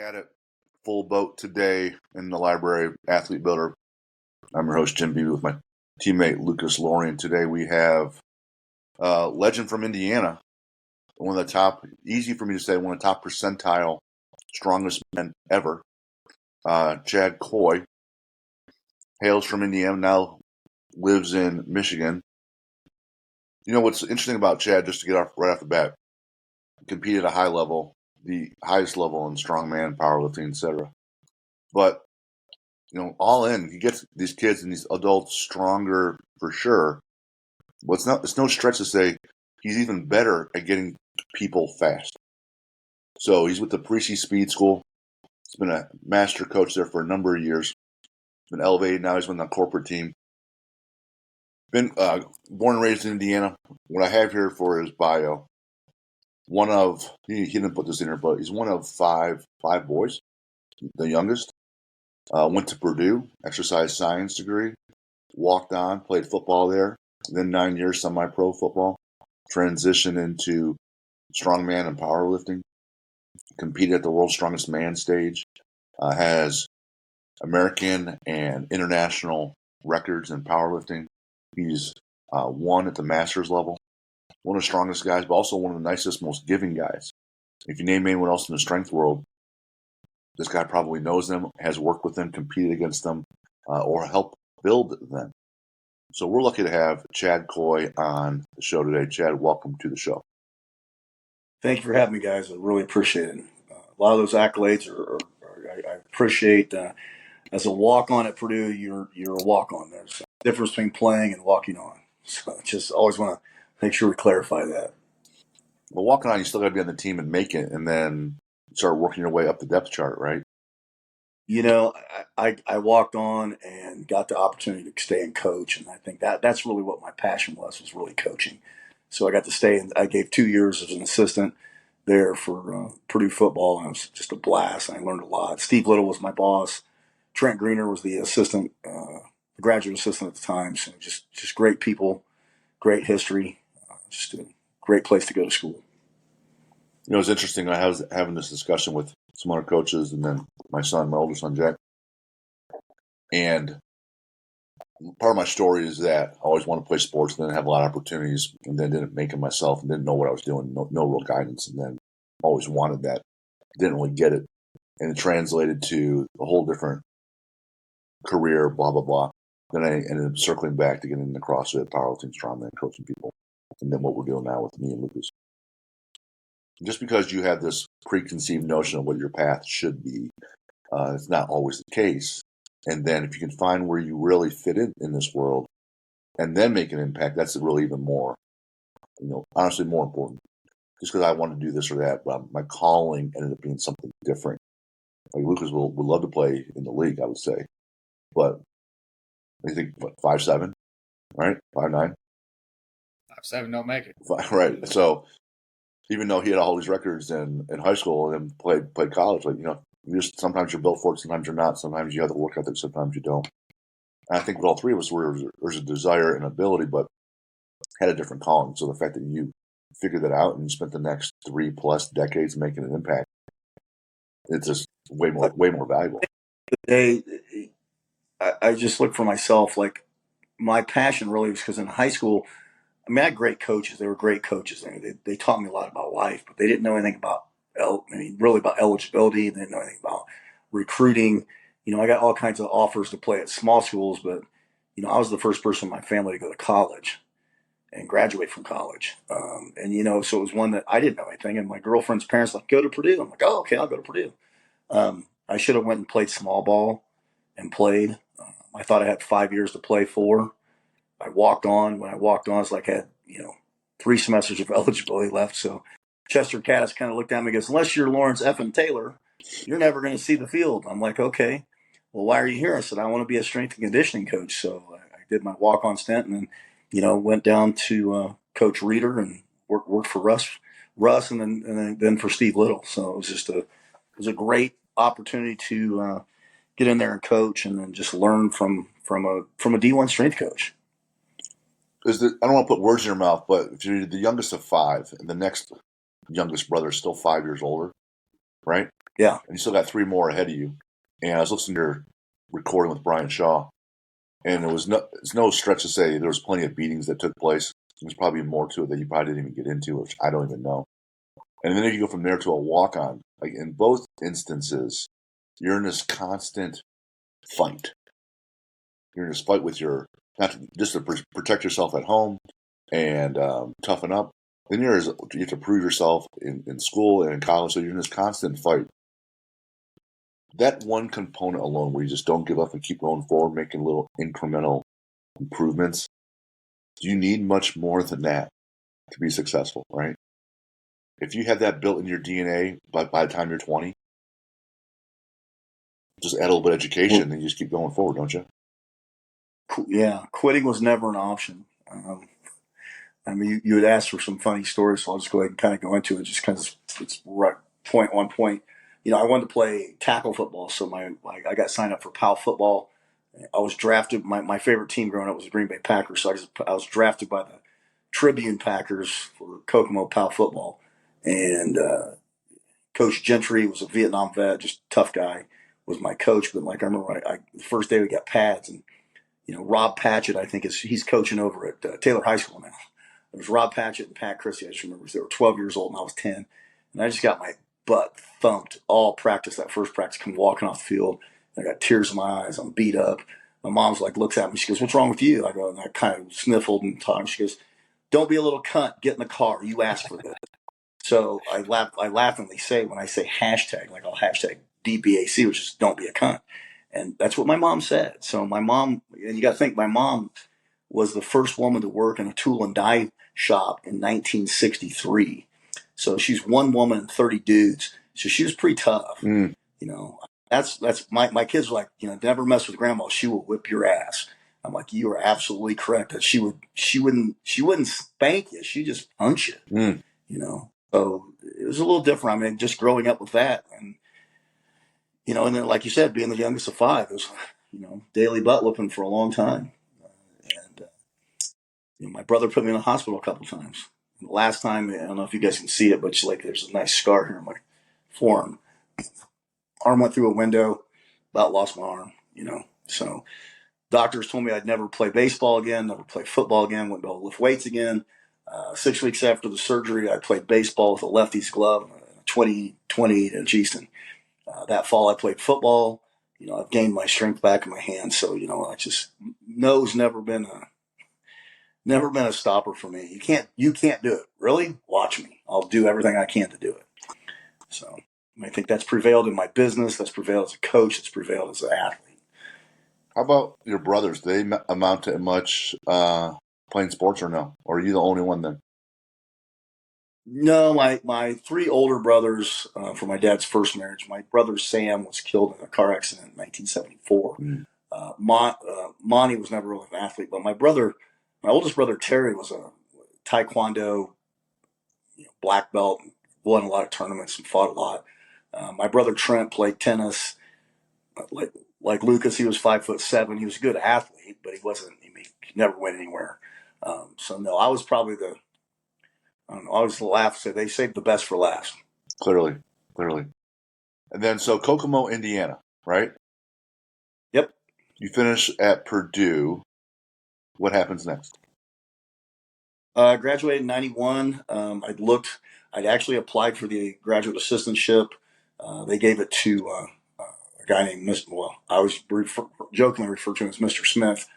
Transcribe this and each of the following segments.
At it full boat today in the library, Athlete Builder. I'm your host, Jim Beebe, with my teammate, Lucas Lorian. Today we have a legend from Indiana, one of the top, easy for me to say, one of the top percentile, strongest men ever, Chad Coy. Hails from Indiana, now lives in Michigan. You know what's interesting about Chad, just to get off right off the bat, competed at a high level, the highest level in strongman, powerlifting, etc. But, all in, he gets these kids and these adults stronger for sure. But it's no stretch to say he's even better at getting people fast. So he's with the Parisi Speed School. He's been a master coach there for a number of years. Been elevated, now he's on the corporate team. Been born and raised in Indiana. What I have here for his bio, he didn't put this in here, but he's one of five boys, the youngest. Went to Purdue, exercise science degree, walked on, played football there, then 9 years semi-pro football, transitioned into strongman and powerlifting, competed at the world's strongest man stage, has American and international records in powerlifting. He's won at the master's level, one of the strongest guys, but also one of the nicest, most giving guys. If you name anyone else in the strength world, this guy probably knows them, has worked with them, competed against them, or helped build them. So we're lucky to have Chad Coy on the show today. Chad, welcome to the show. Thank you for having me, guys. I really appreciate it. A lot of those accolades I appreciate. As a walk-on at Purdue, you're a walk-on. There's a difference between playing and walking on. So just always want to make sure we clarify that. Well, walking on, you still got to be on the team and make it, and then start working your way up the depth chart, right? I walked on and got the opportunity to stay and coach, and I think that's really what my passion was really coaching. So I got to stay, and I gave 2 years as an assistant there for Purdue football, and it was just a blast. I learned a lot. Steve Little was my boss. Trent Greener was the assistant, graduate assistant at the time. So just great people, great history, just a great place to go to school. It's interesting. I was having this discussion with some other coaches, and then my older son, Jack. And part of my story is that I always wanted to play sports, and then have a lot of opportunities, and then didn't make it myself, and didn't know what I was doing, no real guidance, and then always wanted that, didn't really get it, and it translated to a whole different career, blah, blah, blah. Then I ended up circling back to getting into CrossFit, powerlifting, strongman, coaching people, and then what we're doing now with me and Lucas. Just because you have this preconceived notion of what your path should be, it's not always the case. And then if you can find where you really fit in this world and then make an impact, that's really even more, honestly more important. Just because I want to do this or that, but my calling ended up being something different. Like Lucas would love to play in the league, I would say. But I think, 5'7", right? 5'9"? 5'7" don't make it. Right. So even though he had all these records in high school and played college, sometimes you're built for it, sometimes you're not. Sometimes you have the work ethic, sometimes you don't. And I think with all three of us, there's a desire and ability, but had a different calling. So the fact that you figured that out and you spent the next 3+ decades making an impact, it's just way more valuable. I just look for myself, like my passion really was because in high school, I had great coaches. They were great coaches. They taught me a lot about life, but they didn't know anything about really about eligibility. They didn't know anything about recruiting. I got all kinds of offers to play at small schools, but I was the first person in my family to go to college and graduate from college. So it was one that I didn't know anything. And my girlfriend's parents were like, go to Purdue. I'm like, oh, okay, I'll go to Purdue. I should have went and played small ball and played. I thought I had 5 years to play for. I walked on. When I walked on, it's like I had, 3 semesters of eligibility left. So Chester Caddis kind of looked at me and goes, unless you're Lawrence F. and Taylor, you're never going to see the field. I'm like, okay, well, why are you here? I said, I want to be a strength and conditioning coach. So I did my walk-on stint and then, went down to Coach Reeder and worked for Russ and then for Steve Little. So it was just it was a great opportunity to get in there and coach and then just learn from a D1 strength coach. I don't want to put words in your mouth, but if you're the youngest of 5 and the next youngest brother is still 5 years older, right? Yeah. And you still got 3 more ahead of you. And I was listening to your recording with Brian Shaw, and it's no stretch to say there was plenty of beatings that took place. There's probably more to it that you probably didn't even get into, which I don't even know. And then if you go from there to a walk-on, like in both instances, you're in this constant fight. You're in this fight with just to protect yourself at home and toughen up. Then you have to prove yourself in school and in college, so you're in this constant fight. That one component alone, where you just don't give up and keep going forward, making little incremental improvements, you need much more than that to be successful, right? If you have that built in your DNA by the time you're 20, just add a little bit of education and you just keep going forward, don't you? Yeah. Quitting was never an option. I mean, you had asked for some funny stories, so I'll just go ahead and kind of go into it just because it's right point on point. I wanted to play tackle football, so I got signed up for PAL football. I was drafted. My favorite team growing up was the Green Bay Packers, so I was drafted by the Tribune Packers for Kokomo PAL football. And Coach Gentry was a Vietnam vet, just tough guy, was my coach. But like I remember, the first day we got pads, and Rob Patchett, I think he's coaching over at Taylor High School now. It was Rob Patchett and Pat Christie. I just remember they were 12 years old and I was 10. And I just got my butt thumped all practice, that first practice, come walking off the field. And I got tears in my eyes. I'm beat up. My mom's like, looks at me. She goes, "What's wrong with you?" I go, and I kind of sniffled and talked. She goes, "Don't be a little cunt. Get in the car. You asked for this." So I laughingly say, when I say hashtag, like I'll hashtag DBAC, which is don't be a cunt. And that's what my mom said. So my mom, and you got to think, my mom was the first woman to work in a tool and die shop in 1963. So she's one woman and 30 dudes. So she was pretty tough. Mm. That's my kids were like, never mess with grandma. She will whip your ass. I'm like, you are absolutely correct. That she wouldn't spank you. She just punch you. Mm. So it was a little different. I mean, just growing up with that, and and then like you said, being the youngest of 5, it was daily butt whooping for a long time. And my brother put me in the hospital a couple times. And the last time, I don't know if you guys can see it, but it's like there's a nice scar here on my forearm. Arm went through a window, about lost my arm. So doctors told me I'd never play baseball again, never play football again, wouldn't be able to lift weights again. 6 weeks after the surgery, I played baseball with a lefty's glove, 20 at Easton. That fall, I played football. I've gained my strength back in my hands. So, I just, no's never been a stopper for me. You can't do it. Really? Watch me. I'll do everything I can to do it. So I think that's prevailed in my business. That's prevailed as a coach. It's prevailed as an athlete. How about your brothers? Do they amount to much playing sports or no? Or are you the only one then? No, my 3 older brothers from my dad's first marriage. My brother Sam was killed in a car accident in 1974. Mm. Monty was never really an athlete, but my oldest brother Terry was a taekwondo black belt, won a lot of tournaments and fought a lot. My brother Trent played tennis. Like Lucas, he was 5'7". He was a good athlete, but he wasn't. He never went anywhere. So no, I was probably I always laugh. Say they saved the best for last. Clearly. And then, so Kokomo, Indiana, right? Yep. You finish at Purdue. What happens next? Graduated in 91. I'd actually applied for the graduate assistantship. They gave it to a guy named I always jokingly refer to him as Mr. Smith.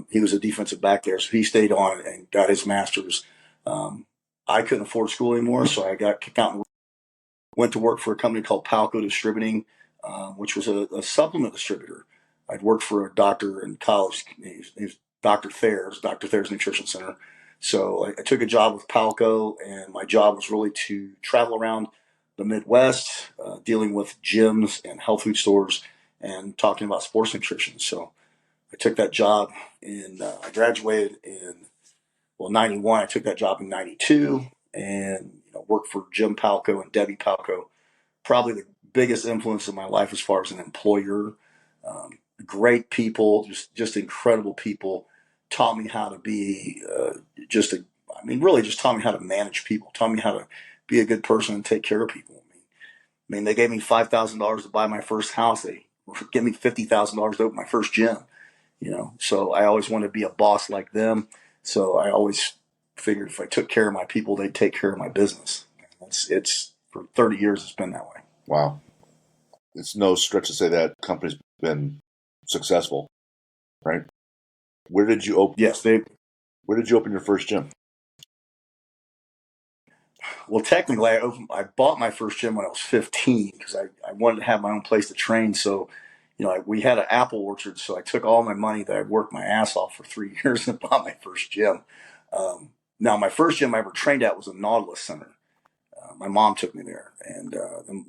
He was a defensive back there, so he stayed on and got his master's. I couldn't afford school anymore, so I got kicked out and went to work for a company called Palco Distributing, which was a supplement distributor. I'd worked for a doctor in college. He was Dr. Thayer's Nutrition Center. So I took a job with Palco, and my job was really to travel around the Midwest, dealing with gyms and health food stores and talking about sports nutrition. So I took that job I graduated in 91. I took that job in 92 and worked for Jim Palco and Debbie Palco. Probably the biggest influence in my life as far as an employer. Great people, just incredible people. Taught me how to be really just taught me how to manage people. Taught me how to be a good person and take care of people. mean, they gave me $5,000 to buy my first house. They gave me $50,000 to open my first gym. So I always wanted to be a boss like them. So I always figured if I took care of my people, they'd take care of my business. It's for 30 years, it's been that way. Wow. It's no stretch to say that company's been successful, right? Where did you open? Yes, Where did you open your first gym? Well, technically, I bought my first gym when I was 15 because I wanted to have my own place to train. So, we had an apple orchard, so I took all my money that I worked my ass off for 3 years and bought my first gym. Now, my first gym I ever trained at was a Nautilus Center. My mom took me there, and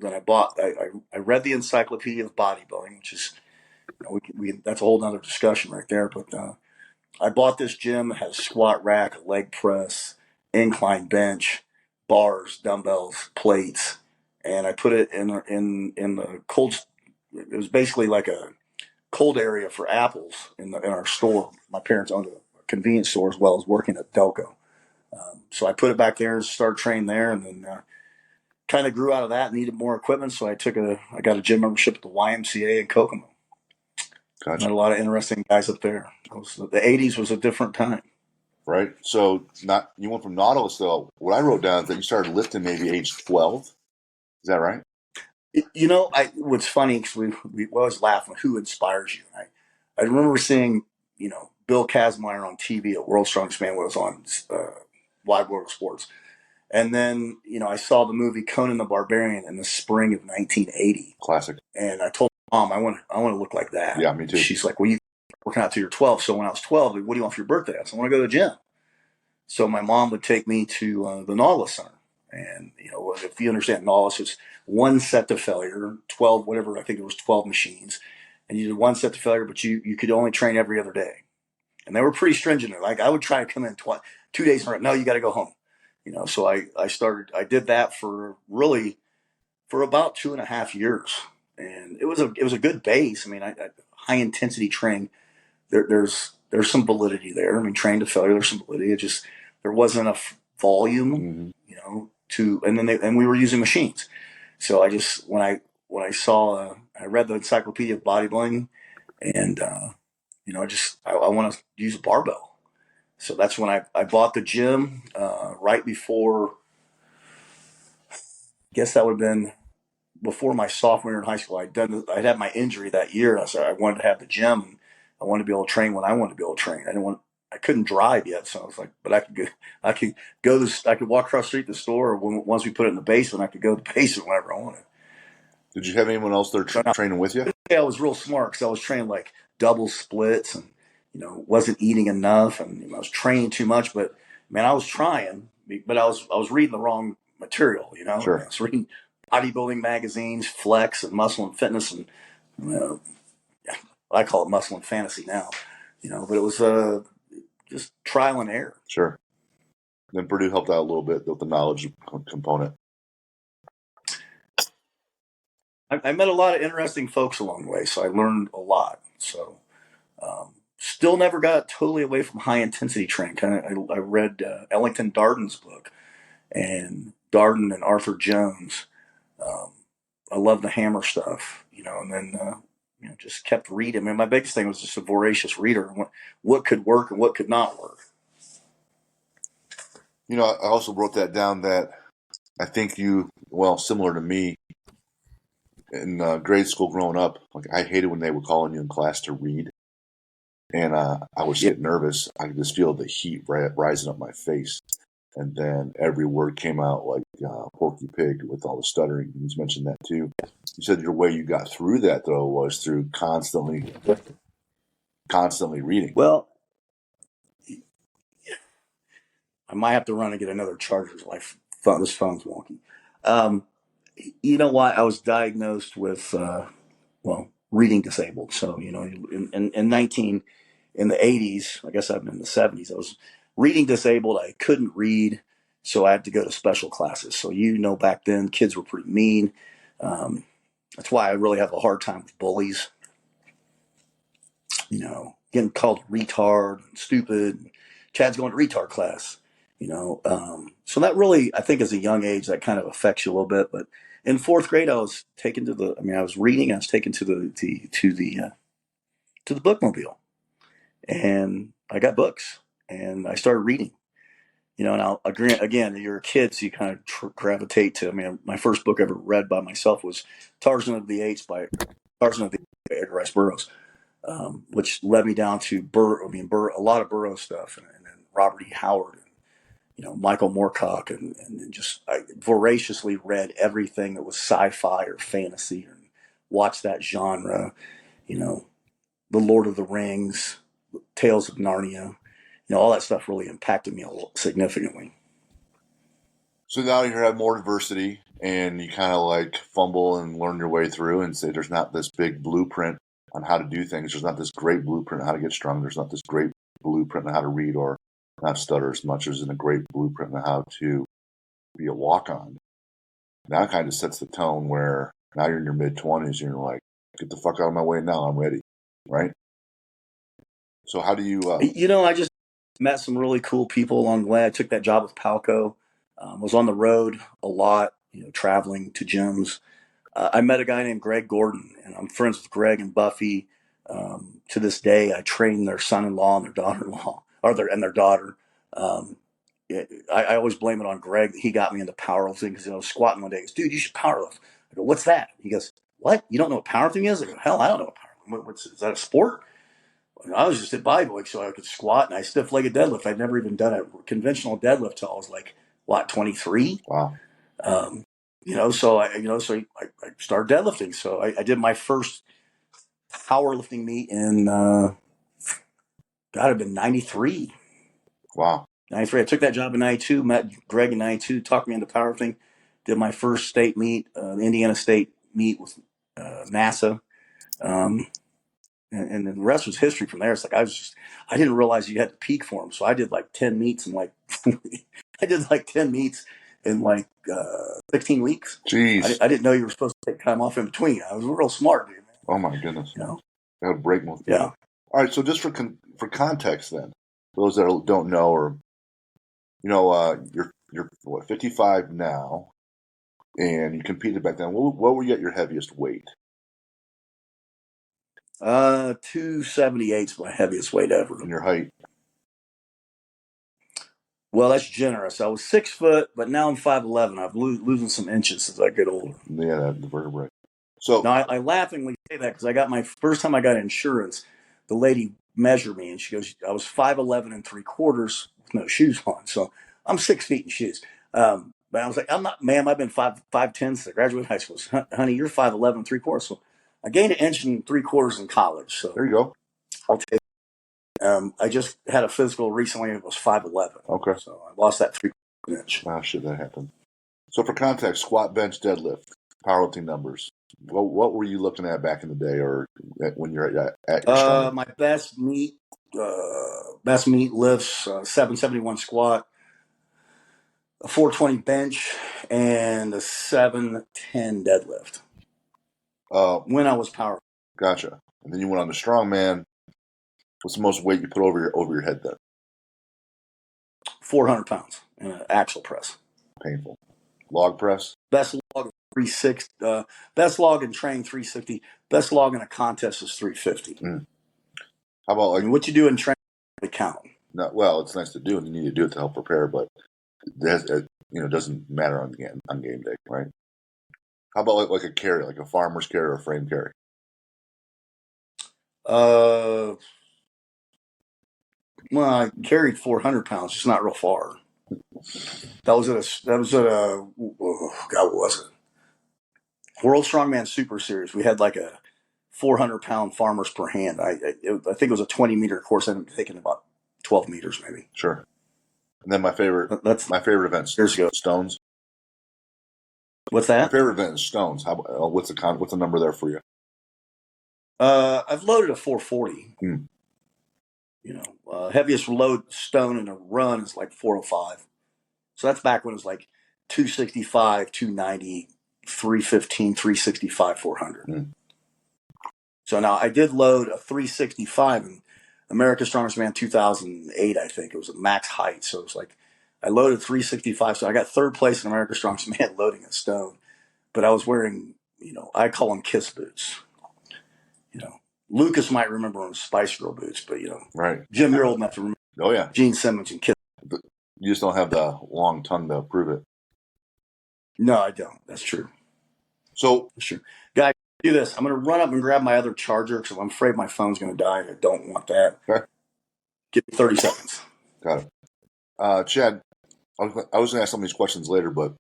then I read the Encyclopedia of Bodybuilding, which is, that's a whole nother discussion right there. But I bought this gym. It had a squat rack, a leg press, incline bench, bars, dumbbells, plates, and I put it in the cold. It was basically like a cold area for apples in our store. My parents owned a convenience store as well as working at Delco. So I put it back there and started training there, and then kind of grew out of that. Needed more equipment, so I got a gym membership at the YMCA in Kokomo. Gotcha. Met a lot of interesting guys up there. The '80s was a different time. Right. So you went from Nautilus though. What I wrote down is that you started lifting maybe age 12. Is that right? What's funny because we always laugh on who inspires you. I remember seeing Bill Kazmaier on TV at World's Strongest Man was on Wide World of Sports, and then I saw the movie Conan the Barbarian in the spring of 1980. Classic. And I told Mom I want to look like that. Yeah, me too. She's like, well, you working out till you're 12. So when I was 12, what do you want for your birthday? I said, I want to go to the gym. So my mom would take me to the Nautilus Center. And, if you understand Nautilus, it's one set to failure, 12, whatever, I think it was 12 machines. And you did one set to failure, but you could only train every other day. And they were pretty stringent. Like I would try to come in 2 days in a row. No, you got to go home. So I did that for about 2.5 years. And it was a good base. I mean, I high intensity training. There's some validity there. I mean, train to failure, there's some validity. It just there wasn't enough volume, and we were using machines. So I just when I saw I read the Encyclopedia of Bodybuilding, and I want to use a barbell. So that's when I bought the gym right before. I guess that would have been before my sophomore year in high school. I'd had my injury that year. I said I wanted to have the gym. And I wanted to be able to train when I wanted to be able to train. I couldn't drive yet, so I was like, but I could walk across the street to the store. Or once we put it in the basement, I could go to the basement whenever I wanted. Did you have anyone else there training with you? Yeah, I was real smart because I was training like double splits and wasn't eating enough, and I was training too much. But man, I was trying, but I was reading the wrong material. Sure. I was reading bodybuilding magazines, Flex and Muscle and Fitness, and I call it Muscle and Fantasy now. But it was just trial and error. Sure. Then Purdue helped out a little bit with the knowledge component. I met a lot of interesting folks along the way, so I learned a lot. So still never got totally away from high intensity training. I read Ellington Darden's book, and Darden and Arthur Jones. I love the hammer stuff, and then just kept reading. I mean, my biggest thing was just a voracious reader. What could work and what could not work. I also wrote that down that I think similar to me, in grade school growing up, like I hated when they were calling you in class to read. And I would get nervous. I could just feel the heat rising up my face. And then every word came out like Porky Pig with all the stuttering. You mentioned that too. You said your way you got through that, though, was through constantly reading. Well, I might have to run and get another charger. This phone's wonky. You know why? I was diagnosed with, reading disabled. So, in the 80s, I guess I've been in the 70s, I was reading disabled. I couldn't read, so I had to go to special classes. So, back then, kids were pretty mean. That's why I really have a hard time with bullies. Getting called retard and stupid. Chad's going to retard class. So that really, I think as a young age, that kind of affects you a little bit. But In fourth grade, I was taken to the. I mean, I was reading. I was taken to the bookmobile, and I got books, and I started reading. You know, and I'll agree again. You're a kid, so you kind of gravitate to. I mean, my first book I ever read by myself was Tarzan of the Apes by Edgar Rice Burroughs, which led me down to a lot of Burroughs stuff, and then Robert E. Howard, and Michael Moorcock, and just I voraciously read everything that was sci-fi or fantasy, and watched that genre. You know, The Lord of the Rings, Tales of Narnia. All that stuff really impacted me significantly. So now you have more diversity, and you kind of like fumble and learn your way through, and say there's not this big blueprint on how to do things. There's not this great blueprint on how to get strong. There's not this great blueprint on how to read or not stutter as much as in a great blueprint on how to be a walk-on. That kind of sets the tone where now you're in your mid-20s and you're like, get the fuck out of my way now. I'm ready, right? So how do you... I just met some really cool people along the way. I took that job with Palco. Was on the road a lot, traveling to gyms. I met a guy named Greg Gordon, and I'm friends with Greg and Buffy. To this day, I train their son-in-law and their daughter-in-law, and their daughter. I always blame it on Greg. He got me into powerlifting because I was squatting one day. He goes, dude, you should powerlift. I go, what's that? He goes, what? You don't know what powerlifting is? I go, hell, I don't know what powerlifting is. Is that a sport? I was just at bodybuilding so I could squat, and I stiff-legged deadlift. I'd never even done a conventional deadlift till I was like, 23? Wow. So I started deadlifting. So I did my first powerlifting meet in, it'd been 93. Wow. 93. I took that job in 92, met Greg in 92, talked me into powerlifting, did my first state meet, the Indiana State meet with NASA. And then the rest was history from there. It's like, I didn't realize you had to peak for them. So I did like 10 meets in like, I did like 10 meets in like 16 weeks. Jeez. I didn't know you were supposed to take time off in between. I was real smart, dude. Oh my goodness. That would break most people. Yeah. All right. So just for context then, those that don't know, or, you're what, 55 now, and you competed back then. What were you at your heaviest weight? 278 is my heaviest weight ever. And your height? Well, that's generous. I was 6 foot, but now I'm 5'11". I'm losing some inches as I get older. Yeah, the vertebrae. So now I laughingly say that because I got my first time I got insurance. The lady measured me and she goes, I was 5'11 and 3/4 with no shoes on. So I'm 6 feet in shoes. But I was like, I'm not, ma'am, I've been 5'10" since I graduated high school. So, honey, you're 5'11 and 3/4. So I gained 1 inch and 3/4 in college. So there you go. I'll take it. I just had a physical recently. It was 5'11. Okay. So I lost that 3/4 inch. Ah, shit, that happened. So for context, squat, bench, deadlift, powerlifting numbers. What were you looking at back in the day, or when you're at your strength? My best meet lifts 771 squat, a 420 bench, and a 710 deadlift. When I was powerful. Gotcha. And then you went on to strongman. What's the most weight you put over your head then? 400 pounds in an axle press. Painful. Log press? Best log 360. Best log in training 360. Best log in a contest is 350. How about what you do in training doesn't count? No, well, it's nice to do, and you need to do it to help prepare, but it doesn't matter on game day, right? How about like a carry, like a farmer's carry or a frame carry? Well, I carried 400 pounds, just not real far. That was at a what was it? World Strongman Super Series. We had like a 400-pound farmers per hand. I think it was a 20-meter course. I ended up taking about 12 meters maybe. Sure. And then my favorite event, stones. What's that? My favorite event is stones. What's the number there for you? I've loaded a 440. Heaviest load stone in a run is like 405. So that's back when it was like 265, 290, 315, 365, 400. So now I did load a 365 in America's Strongest Man 2008, I think. It was a max height. So it was like I loaded 365. So I got third place in America's Strongest Man loading a stone. but I was wearing, I call them kiss boots. Lucas might remember them as Spice Girl boots, but Right. Jim, you're old enough to remember. Oh yeah. Gene Simmons and Kiss. You just don't have the long tongue to prove it. No, I don't. That's true. So, That's true. Guys, do this. I'm going to run up and grab my other charger because I'm afraid my phone's going to die. I don't want that. okay, Give me 30 seconds. got it. Chad, I was going to ask some of these questions later, but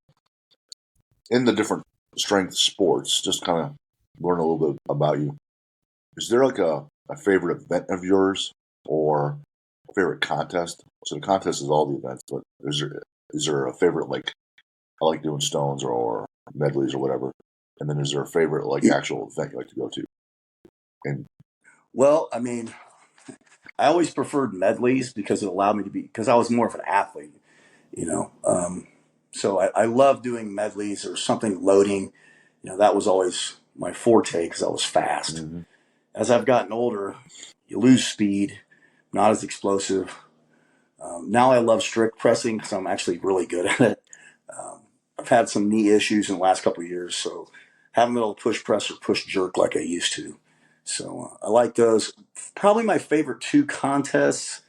in the different strength sports, just kind of learn a little bit about you. Is there like a favorite event of yours or a favorite contest? So the contest is all the events, but is there a favorite, like I like doing stones or medleys or whatever? And then is there a favorite like actual event you like to go to? And well, I mean, I always preferred medleys because it allowed me to because I was more of an athlete, So I love doing medleys or something loading. That was always my forte because I was fast. mm-hmm. As I've gotten older, you lose speed, not as explosive. Now I love strict pressing because I'm actually really good at it. I've had some knee issues in the last couple of years, so haven't been able to push press or push jerk like I used to. So I like those. Probably my favorite two contests,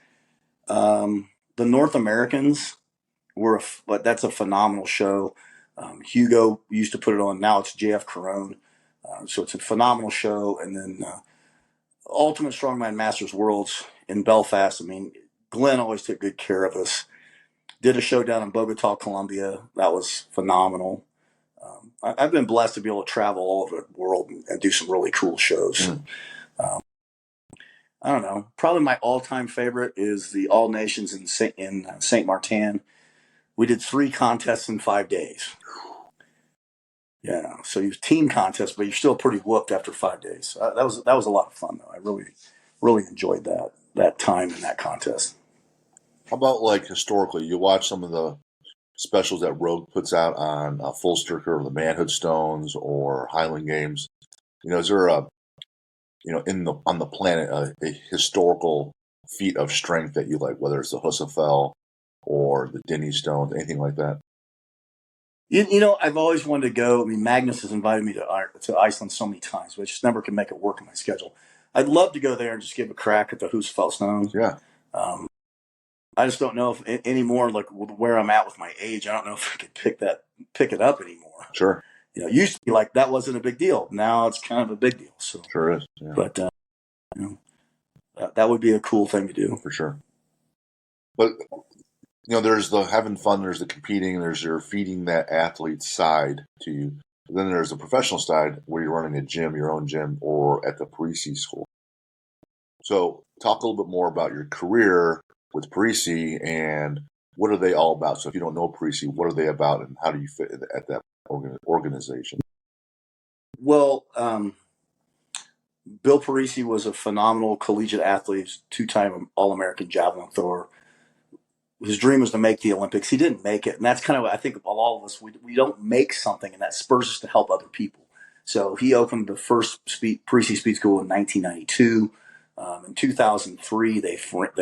the North Americans but that's a phenomenal show. Hugo used to put it on. Now it's JF Carone. So it's a phenomenal show. And then Ultimate Strongman Masters Worlds in Belfast. I mean, Glenn always took good care of us. Did a show down in Bogota, Colombia. That was phenomenal. I've been blessed to be able to travel all over the world and do some really cool shows. I don't know. Probably my all-time favorite is the All Nations in Saint Martin. We did 3 contests in 5 days. Yeah, so you team contests, but you're still pretty whooped after 5 days. That was a lot of fun, though. I really enjoyed that time in that contest. How about like historically? You watch some of the specials that Rogue puts out on Full Striker or the Manhood Stones or Highland Games. Is there a on the planet a historical feat of strength that you like, whether it's the Husafell or the Denny Stones, anything like that? I've always wanted to go. I mean, Magnus has invited me to Iceland so many times, but I just never can make it work in my schedule. I'd love to go there and just give a crack at the Husafell Stones. Yeah. I just don't know if anymore, like where I'm at with my age, I don't know if I could pick it up anymore. Sure. It used to be like that wasn't a big deal. Now it's kind of a big deal. So sure is. Yeah. But that would be a cool thing to do for sure. But there's the having fun, there's the competing, there's your feeding that athlete side to you. But then there's the professional side where you're running a gym, your own gym, or at the Parisi School. So talk a little bit more about your career with Parisi and what are they all about? So if you don't know Parisi, what are they about and how do you fit at that organization? Well, Bill Parisi was a phenomenal collegiate athlete, 2-time All-American javelin thrower. His dream was to make the Olympics. He didn't make it. And that's kind of what I think of all of us. We don't make something, and that spurs us to help other people. So he opened the first Parisi Speed School in 1992. In 2003, they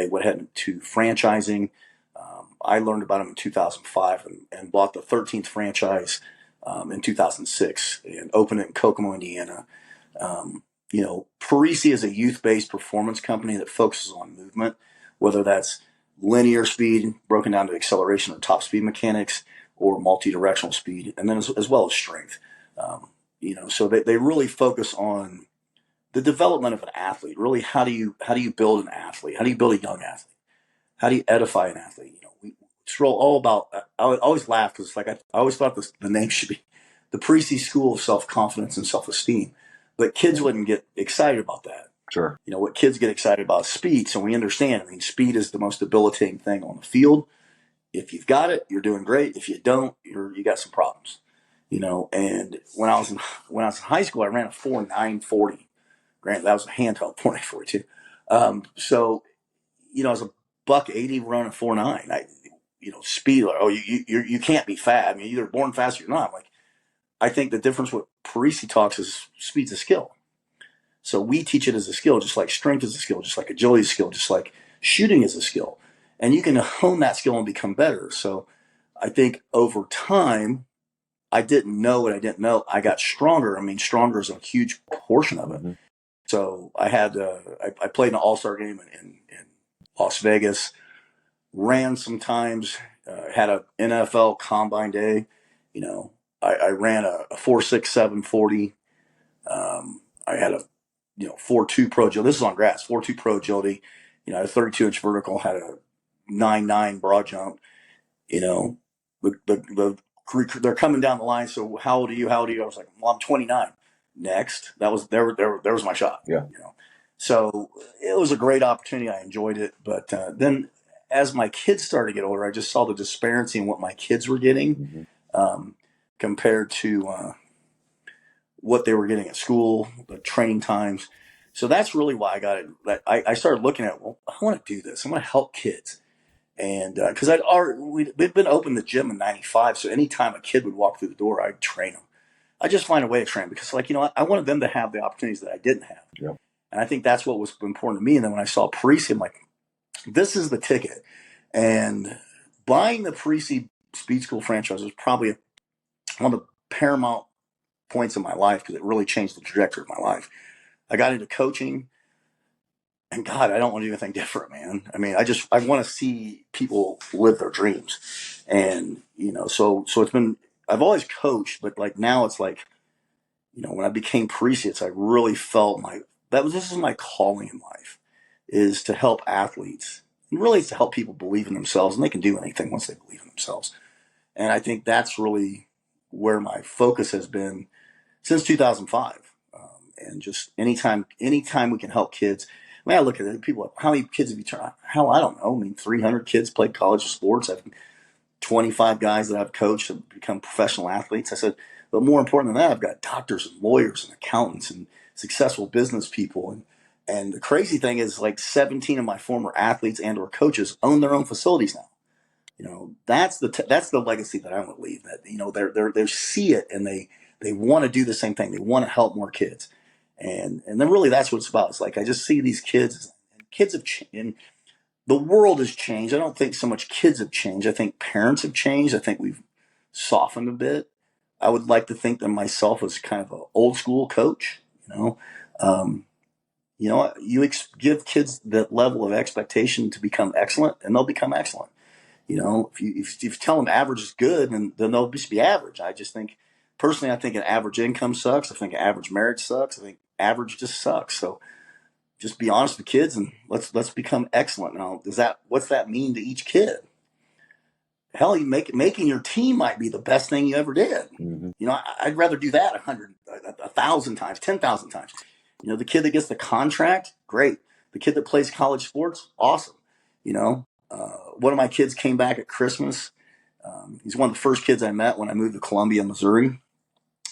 went ahead to franchising. I learned about him in 2005 and bought the 13th franchise in 2006 and opened it in Kokomo, Indiana. Parisi is a youth-based performance company that focuses on movement, whether that's linear speed broken down to acceleration or top speed mechanics or multi-directional speed, and then as well as strength. So they really focus on the development of an athlete. Really, how do you build an athlete? How do you build a young athlete? How do you edify an athlete? It's all about. I always laugh because I always thought the name should be the Parisi School of Self-Confidence and Self-Esteem, but kids wouldn't get excited about that. Sure. What kids get excited about is speed. So we understand. I mean, speed is the most debilitating thing on the field. If you've got it, you're doing great. If you don't, you got some problems. And when I was in high school, I ran a 4.940. Granted, that was a handheld 4.940 too. So as a $180 running a 4.9, speed. You can't be fast. I mean, you're either born fast or you're not. I think the difference with Parisi talks is speed's a skill. So we teach it as a skill, just like strength is a skill, just like agility is a skill, just like shooting is a skill. And you can hone that skill and become better. So I think over time, I didn't know what I didn't know. I got stronger. I mean, stronger is a huge portion of it. Mm-hmm. So I had I played an all-star game in Las Vegas, ran sometimes, had an NFL combine day. You know, I ran a 4.67 40. I had a 4.2 pro agility. This is on grass. 4.2 pro agility. You know, I had a 32-inch vertical. Had a 9.9 broad jump. You know, they're coming down the line. So how old are you? How old are you? I was like, well, I'm 29. Next, that was there was my shot. Yeah. You know, so it was a great opportunity. I enjoyed it, but then as my kids started to get older, I just saw the disparity in what my kids were getting compared to what they were getting at school, the training times. So that's really why I got it. I started looking at, well, I want to do this. I want to help kids. And because we'd been open the gym in '95, so anytime a kid would walk through the door, I'd train them. I just find a way to train because, like, I wanted them to have the opportunities that I didn't have. Yep. And I think that's what was important to me. And then when I saw Parisi, I'm like, this is the ticket. And buying the Parisi Speed School franchise was probably one of the paramount points in my life because it really changed the trajectory of my life. I got into coaching. And God, I don't want to do anything different, man. I mean, I want to see people live their dreams. And, so I've always coached, but like now it's like, when I became Parisi, I really felt this is my calling in life, is to help athletes. And really it's to help people believe in themselves, and they can do anything once they believe in themselves. And I think that's really where my focus has been since 2005. And just anytime we can help kids. I mean, I look at it, people, how many kids have you turned? Hell, I don't know. I mean, 300 kids played college sports. I've 25 guys that I've coached have become professional athletes. I said, but more important than that, I've got doctors and lawyers and accountants and successful business people. And the crazy thing is, like, 17 of my former athletes and or coaches own their own facilities now. That's the legacy that I want to leave. That they see it and they want to do the same thing. They want to help more kids. And then really that's what it's about. It's like I just see these kids, and kids have changed, and the world has changed. I don't think so much kids have changed. I think parents have changed. I think we've softened a bit. I would like to think that myself as kind of an old school coach. Give kids that level of expectation to become excellent, and they'll become excellent. If you tell them average is good, then they'll just be average. I just think, personally, I think an average income sucks. I think an average marriage sucks. I think average just sucks. So just be honest with kids and let's become excellent. Now, what's that mean to each kid? Hell, making your team might be the best thing you ever did. Mm-hmm. I'd rather do that 1,000 times, 10,000 times. The kid that gets the contract, great. The kid that plays college sports, awesome. One of my kids came back at Christmas. He's one of the first kids I met when I moved to Columbia, Missouri.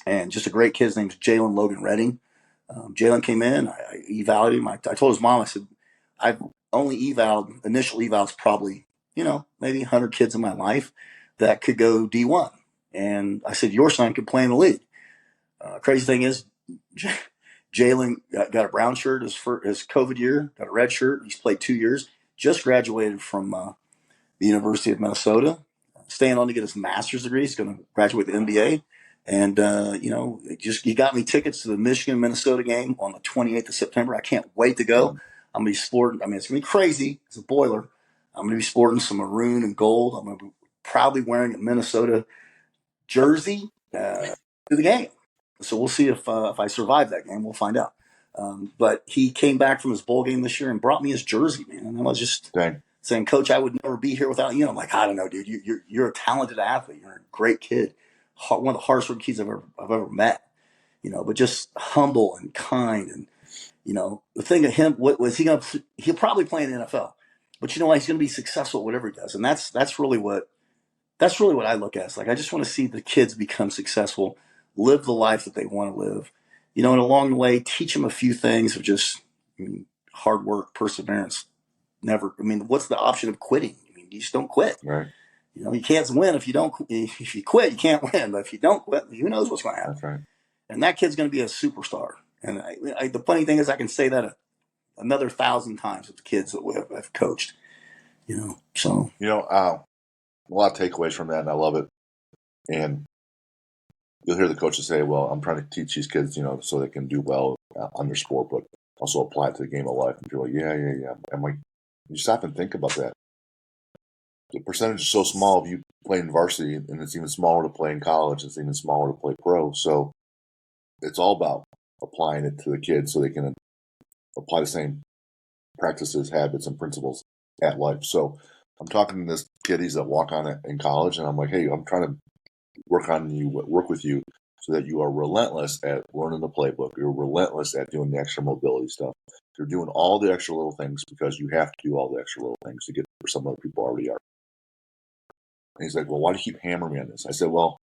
And just a great kid. His name's Jalen Logan Redding. Jalen came in. I evaluated him. I told his mom, I said, I've only initial evals probably, maybe 100 kids in my life that could go D1. And I said, your son could play in the league. Crazy thing is, Jalen got a brown shirt his COVID year, got a red shirt. He's played 2 years, just graduated from the University of Minnesota, staying on to get his master's degree. He's going to graduate the MBA. And, he got me tickets to the Michigan-Minnesota game on the 28th of September. I can't wait to go. I'm going to be sporting. I mean, it's going to be crazy. It's a boiler. I'm going to be sporting some maroon and gold. I'm going to be probably wearing a Minnesota jersey to the game. So we'll see if I survive that game. We'll find out. But he came back from his bowl game this year and brought me his jersey, man. And I was just saying, Coach, I would never be here without you. I'm like, I don't know, dude. You're a talented athlete. You're a great kid. One of the hardest working kids I've ever met. But just humble and kind. And the thing of him, what was he going to? He'll probably play in the NFL, but he's going to be successful at whatever he does. And that's really what I look at. It's like I just want to see the kids become successful, live the life that they want to live. And along the way, teach them a few things of just hard work, perseverance. What's the option of quitting? You just don't quit. Right. You can't win if you don't. If you quit, you can't win. But if you don't quit, who knows what's going to happen? That's right. And that kid's going to be a superstar. And the funny thing is, I can say that another 1,000 times with the kids that I've coached. So a lot of takeaways from that, and I love it. And you'll hear the coaches say, well, I'm trying to teach these kids, so they can do well on their sport, but also apply it to the game of life. And you're like, yeah. I'm like, you stop and think about that. The percentage is so small if you play in varsity, and it's even smaller to play in college. It's even smaller to play pro. So it's all about applying it to the kids so they can apply the same practices, habits, and principles at life. So I'm talking to this kiddies that walk on it in college, and I'm like, hey, I'm trying to work with you so that you are relentless at learning the playbook. You're relentless at doing the extra mobility stuff. You're doing all the extra little things because you have to do all the extra little things to get where some other people already are. And he's like, well, why do you keep hammering me on this? I said, well,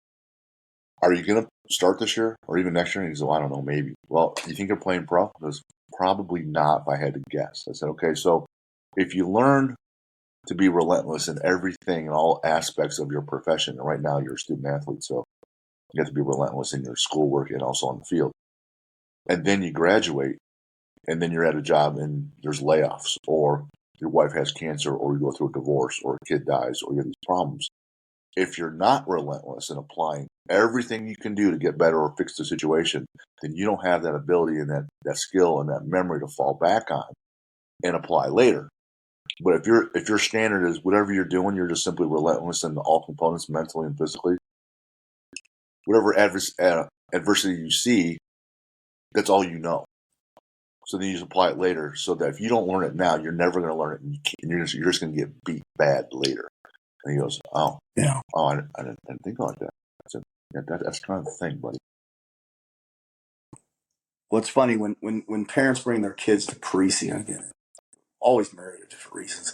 are you going to start this year or even next year? And he said, well, I don't know, maybe. Well, do you think you're playing pro? He goes, probably not if I had to guess. I said, okay, so if you learn to be relentless in everything and all aspects of your profession, and right now you're a student athlete, so you have to be relentless in your schoolwork and also on the field. And then you graduate, and then you're at a job and there's layoffs, or your wife has cancer, or you go through a divorce, or a kid dies, or you have these problems. If you're not relentless in applying everything you can do to get better or fix the situation, then you don't have that ability and that skill and that memory to fall back on and apply later. But if your standard is whatever you're doing, you're just simply relentless in all components, mentally and physically, whatever adversity you see, that's all you know. So then you just apply it later, so that if you don't learn it now, you're never going to learn it, and you're just going to get beat bad later. And he goes, oh, Yeah. oh, I didn't think like that. I said, yeah, that's kind of the thing, buddy. Well, it's funny when parents bring their kids to Parisi, again, always married for different reasons.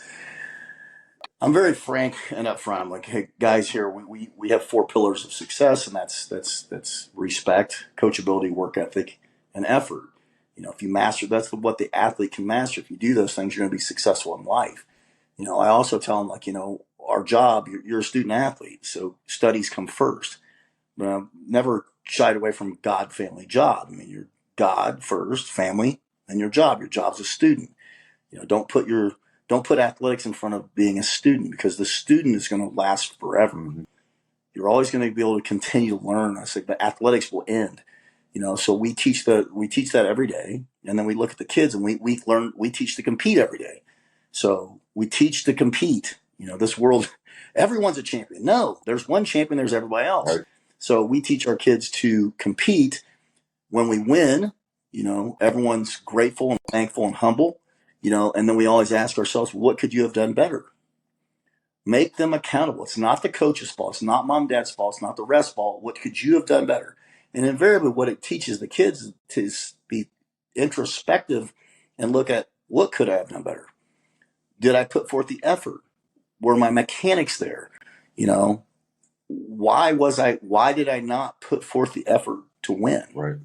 I'm very frank and upfront. I'm like, hey, guys, here we have 4 pillars of success, and that's respect, coachability, work ethic, and effort. If you master, that's what the athlete can master. If you do those things, you're going to be successful in life. I also tell them, like, our job, you're a student athlete, so studies come first. But I've never shied away from God, family, job. I mean, you're God first, family, and your job. Your job's a student. Don't put athletics in front of being a student, because the student is going to last forever. Mm-hmm. You're always going to be able to continue to learn. I say, but athletics will end. So we teach that every day, and then we look at the kids and we teach to compete every day. So we teach to compete. This world, everyone's a champion. No, there's one champion. There's everybody else. Right. So we teach our kids to compete. When we win, everyone's grateful and thankful and humble. And then we always ask ourselves, what could you have done better? Make them accountable. It's not the coach's fault. It's not mom and dad's fault. It's not the ref's fault. What could you have done better? And invariably, what it teaches the kids to be introspective and look at, what could I have done better? Did I put forth the effort? Were my mechanics there? Why did I not put forth the effort to win? Right.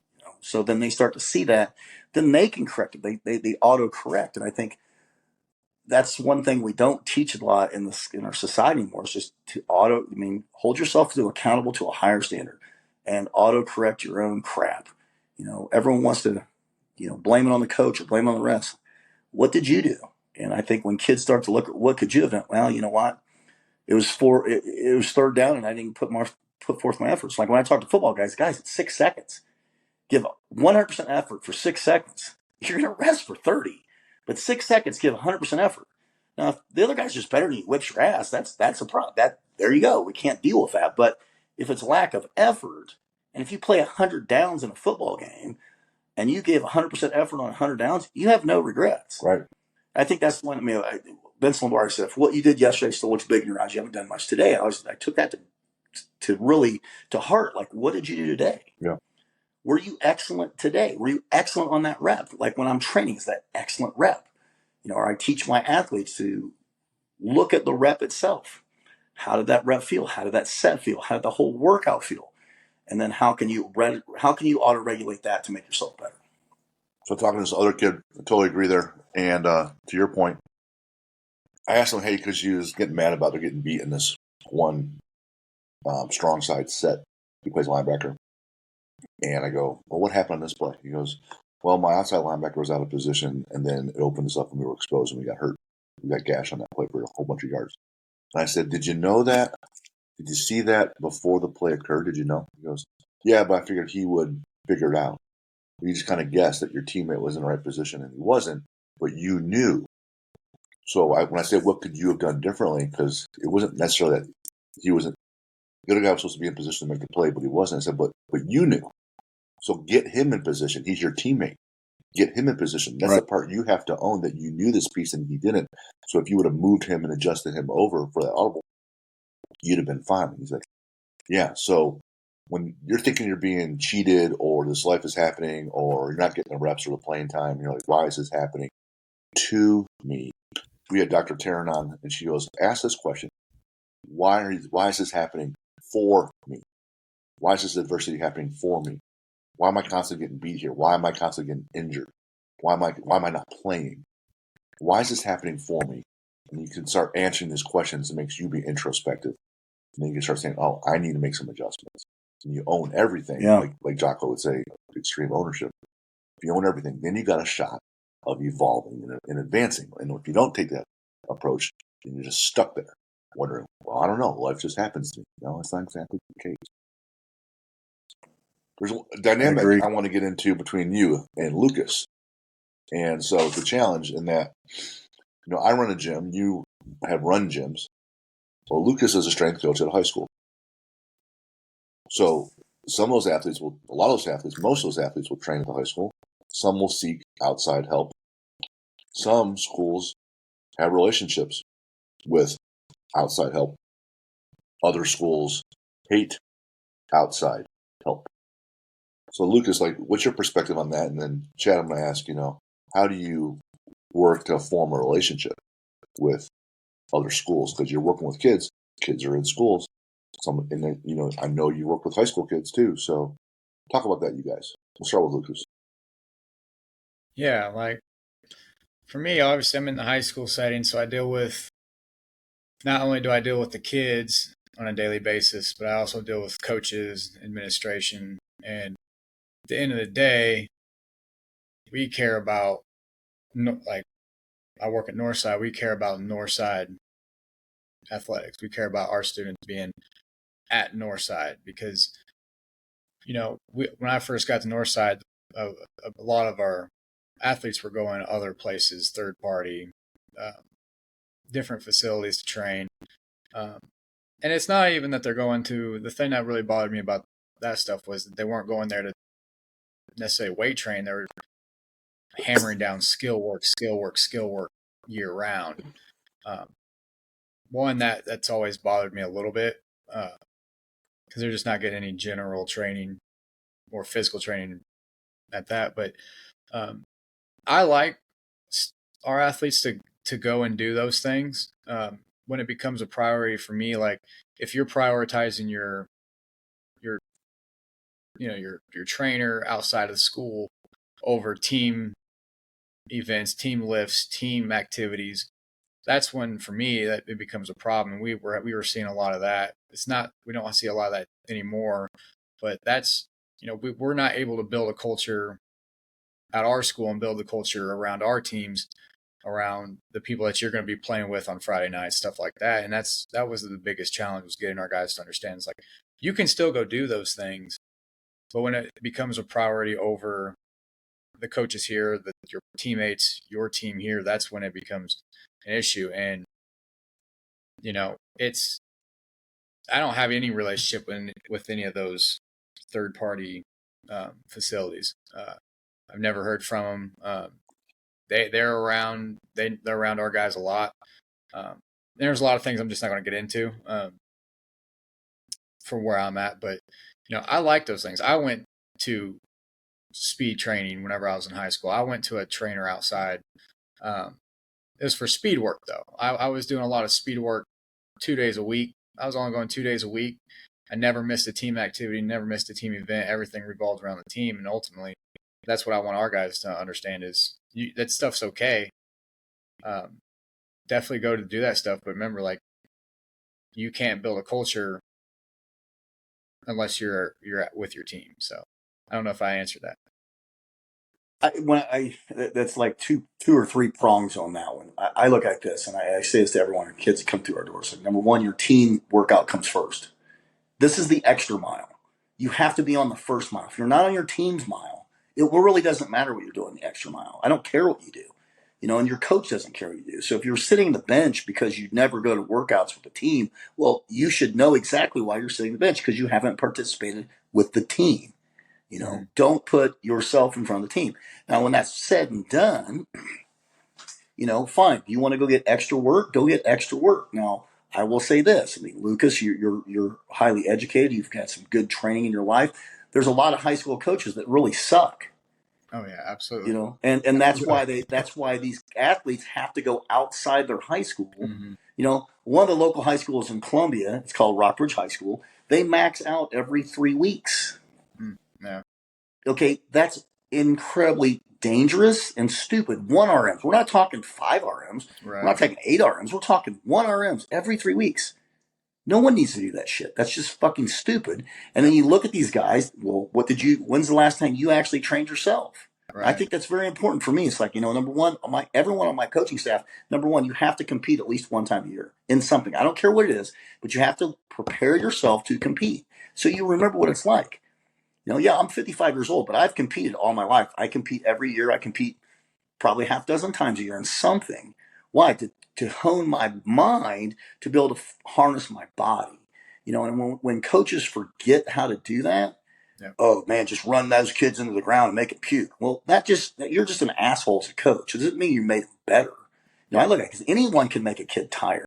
So then they start to see that, then they can correct it. They auto correct. And I think that's one thing we don't teach a lot in our society anymore. It's just hold yourself accountable to a higher standard and auto correct your own crap. Everyone wants to, blame it on the coach or blame it on the rest. What did you do? And I think when kids start to look at what could you have done, well, you know what? It was 3rd down and I didn't put forth my efforts. Like when I talk to football guys, it's 6 seconds. Give 100% effort for 6 seconds. You're going to rest for 30. But 6 seconds, give 100% effort. Now, if the other guy's just better than you, whips your ass, that's a problem. There you go. We can't deal with that. But if it's lack of effort, and if you play 100 downs in a football game, and you give 100% effort on 100 downs, you have no regrets. Right. I think that's one. Vince Lombardi said, if what you did yesterday still looks big in your eyes, you haven't done much today. I took that to heart. Like, what did you do today? Yeah. Were you excellent today? Were you excellent on that rep? Like when I'm training, is that excellent rep? Or I teach my athletes to look at the rep itself. How did that rep feel? How did that set feel? How did the whole workout feel? And then how can you auto regulate that to make yourself better? So talking to this other kid, I totally agree there. And to your point, I asked him, hey, because he was getting mad about getting beat in this one strong side set. He plays linebacker. And I go, well, what happened on this play? He goes, well, my outside linebacker was out of position, and then it opened us up and we were exposed and we got hurt. We got gash on that play for a whole bunch of yards. And I said, did you know that? Did you see that before the play occurred? Did you know? He goes, Yeah, but I figured he would figure it out. You just kind of guessed that your teammate was in the right position and he wasn't, but you knew. So when I say what could you have done differently, because it wasn't necessarily that he wasn't the other guy was supposed to be in position to make the play, but he wasn't. I said, but you knew. So get him in position. He's your teammate. Get him in position. That's Right. the part you have to own, that you knew this piece and he didn't. So if you would have moved him and adjusted him over for that audible, you'd have been fine. And he's like, yeah. So when you're thinking you're being cheated or this life is happening or you're not getting the reps or the playing time, you're like, why is this happening to me? We had Dr. Taryn on and she goes, ask this question. Why is this happening for me? Why is this adversity happening for me? Why am I constantly getting beat here? Why am I constantly getting injured? Why am I not playing? Why is this happening for me? And you can start answering these questions. It makes you be introspective. And then you can start saying, oh, I need to make some adjustments. And you own everything. Yeah. Like Jocko would say, extreme ownership. If you own everything, then you got a shot of evolving and advancing. And if you don't take that approach, then you're just stuck there wondering, well, I don't know. Life just happens to me. No, that's not exactly the case. There's a dynamic I want to get into between you and Lucas. And so the challenge in that, I run a gym, you have run gyms. Well, Lucas is a strength coach at a high school. So most of those athletes will train at the high school. Some will seek outside help. Some schools have relationships with outside help. Other schools hate outside help. So Lucas, what's your perspective on that? And then Chad, I'm going to ask, how do you work to form a relationship with other schools? Because you're working with kids. Kids are in schools. I know you work with high school kids too. So talk about that, you guys. We'll start with Lucas. Yeah, for me, obviously, I'm in the high school setting, so not only do I deal with the kids on a daily basis, but I also deal with coaches, administration, and at the end of the day, we care about, I work at Northside, we care about Northside athletics. We care about our students being at Northside because, when I first got to Northside, a lot of our athletes were going to other places, third party, different facilities to train. And it's not even that they're going to, the thing that really bothered me about that stuff was that they weren't going there to necessarily weight train. They were hammering down skill work year round. One that's always bothered me a little bit because they're just not getting any general training or physical training at that. But I like our athletes to go and do those things. When it becomes a priority for me, if you're prioritizing your trainer outside of school over team events, team lifts, team activities, that's when for me that it becomes a problem. We were seeing a lot of that. We don't see a lot of that anymore, but that's, we're not able to build a culture at our school and build the culture around our teams, around the people that you're going to be playing with on Friday nights, stuff like that. And that was the biggest challenge, was getting our guys to understand. It's you can still go do those things, but when it becomes a priority over the coaches here, your teammates, your team here, that's when it becomes an issue. And, I don't have any relationship with any of those third party facilities. I've never heard from them. They're around our guys a lot. There's a lot of things I'm just not going to get into from where I'm at, but I like those things. I went to speed training whenever I was in high school. I went to a trainer outside. It was for speed work though. I was doing a lot of speed work 2 days a week. I was only going 2 days a week. I never missed a team activity, never missed a team event. Everything revolved around the team, and ultimately, that's what I want our guys to understand is that stuff's okay. Definitely go to do that stuff, but remember, you can't build a culture unless you're with your team. So I don't know if I answered that. That's like two or three prongs on that one. I look at this, and I say this to everyone, kids that come through our doors. So number one, your team workout comes first. This is the extra mile. you have to be on the first mile. If you're not on your team's mile, it really doesn't matter what you're doing the extra mile. I don't care what you do, and your coach doesn't care what you do. So if you're sitting on the bench because you never go to workouts with the team, well, you should know exactly why you're sitting on the bench, because you haven't participated with the team. Don't put yourself in front of the team. Now, when that's said and done, fine. You want to go get extra work? Go get extra work. Now, I will say this. I mean, Lucas, you're highly educated. You've got some good training in your life. There's a lot of high school coaches that really suck. Oh yeah, absolutely. And that's why these athletes have to go outside their high school. Mm-hmm. One of the local high schools in Columbia, it's called Rockbridge High School. They max out every 3 weeks. Yeah. Okay, that's incredibly dangerous and stupid. 1 RMs. We're not talking 5 RMs. Right. We're not taking 8 RMs. We're talking 1 RMs every 3 weeks. No one needs to do that shit. That's just fucking stupid. And then you look at these guys. Well, when's the last time you actually trained yourself? Right. I think that's very important for me. It's like, number one, everyone on my coaching staff, number one, you have to compete at least 1 time a year in something. I don't care what it is, but you have to prepare yourself to compete. So you remember what it's like. Yeah, I'm 55 years old, but I've competed all my life. I compete every year. I compete probably half dozen times a year in something. Why? To hone my mind, to be able to harness my body. And when coaches forget how to do that, oh man, just run those kids into the ground and make it puke. Well, you're just an asshole as a coach. It doesn't mean you made them better. I look at it because anyone can make a kid tired.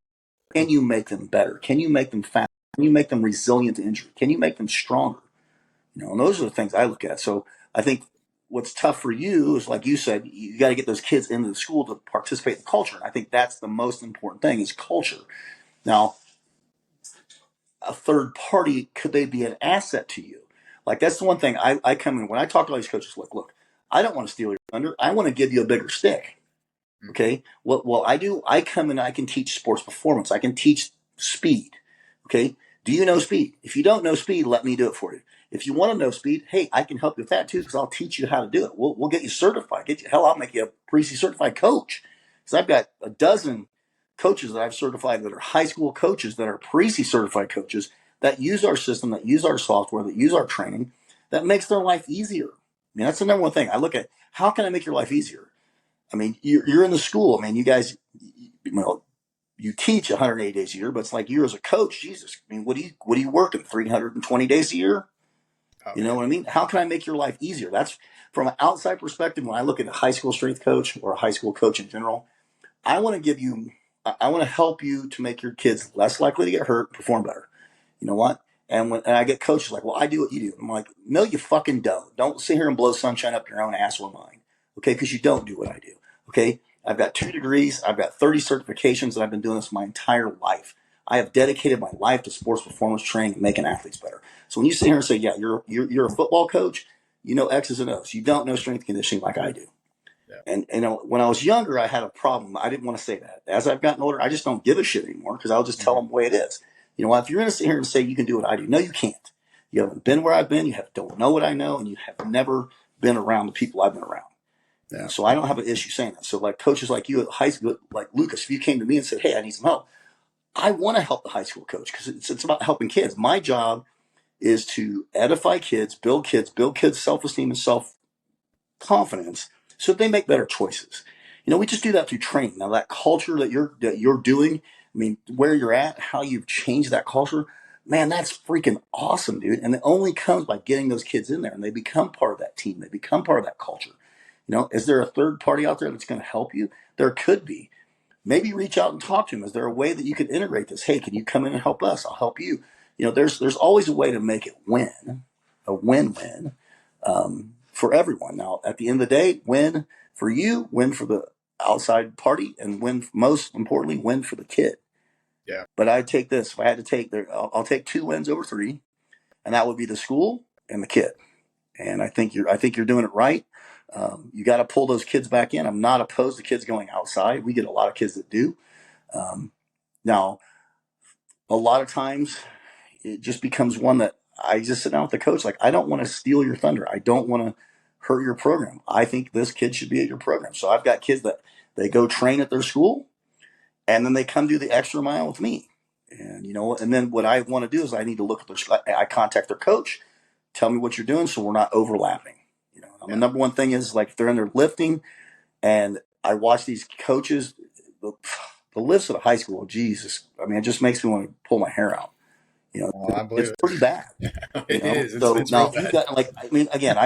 Can you make them better? Can you make them fast? Can you make them resilient to injury? Can you make them stronger? And those are the things I look at. So I think what's tough for you is, like you said, you got to get those kids into the school to participate in culture. And I think that's the most important thing, is culture. Now, a third party, could they be an asset to you? Like, that's the one thing I come in when I talk to all these coaches. Look, I don't want to steal your thunder. I want to give you a bigger stick. Okay. Well, I come in, I can teach sports performance. I can teach speed. Okay. Do you know speed? If you don't know speed, let me do it for you. If you want to know speed, hey, I can help you with that too, because I'll teach you how to do it. We'll get you certified. I'll make you a Parisi certified coach. Because I've got a dozen coaches that I've certified that are high school coaches that are Parisi certified coaches that use our system, that use our software, that use our training, that makes their life easier. I mean, that's the number one thing. I look at, how can I make your life easier? I mean, you're in the school. I mean, you guys, you teach 180 days a year, but it's like, you as a coach, Jesus, I mean, what are you working 320 days a year? You know what I mean? How can I make your life easier? That's from an outside perspective. When I look at a high school strength coach or a high school coach in general, I want to help you to make your kids less likely to get hurt, perform better. You know what? And I get coaches like, well, I do what you do. I'm like, no, you fucking don't. Don't sit here and blow sunshine up your own ass or mine. Okay. Because you don't do what I do. Okay. I've got 2 degrees. I've got 30 certifications, and I've been doing this my entire life. I have dedicated my life to sports performance training and making athletes better. So when you sit here and say, yeah, you're a football coach, you know X's and O's. You don't know strength conditioning like I do. Yeah. And when I was younger, I had a problem. I didn't want to say that. As I've gotten older, I just don't give a shit anymore, because I'll just tell them the way it is. You know what? If you're going to sit here and say you can do what I do, no, you can't. You haven't been where I've been. You don't know what I know, and you have never been around the people I've been around. Yeah. So I don't have an issue saying that. So like coaches like you at high school, like Lucas, if you came to me and said, hey, I need some help, I want to help the high school coach, because it's about helping kids. My job is to edify kids, build kids self-esteem and self-confidence, so that they make better choices. We just do that through training. Now, that culture that you're doing, I mean, where you're at, how you've changed that culture, man, that's freaking awesome, dude. And it only comes by getting those kids in there, and they become part of that team. They become part of that culture. Is there a third party out there that's going to help you? There could be. Maybe reach out and talk to them. Is there a way that you could integrate this? Hey, can you come in and help us? I'll help you. There's always a way to make it a win-win for everyone. Now, at the end of the day, win for you, win for the outside party, and most importantly, win for the kid. Yeah. But I'd take this. If I had to take I'll take 2 wins over 3, and that would be the school and the kid. And I think you're doing it right. You got to pull those kids back in. I'm not opposed to kids going outside. We get a lot of kids that do. Now, a lot of times it just becomes one that I just sit down with the coach. Like, I don't want to steal your thunder. I don't want to hurt your program. I think this kid should be at your program. So I've got kids that they go train at their school, and then they come do the extra mile with me. And, and then what I want to do is I need to look at I contact their coach. tell me what you're doing so we're not overlapping. The number one thing is, like, if they're in there lifting, and I watch these coaches, the lifts at a high school, Jesus, I mean, it just makes me want to pull my hair out. I believe It's pretty bad. It is. So It's now real if you've bad. got, like, I mean, again,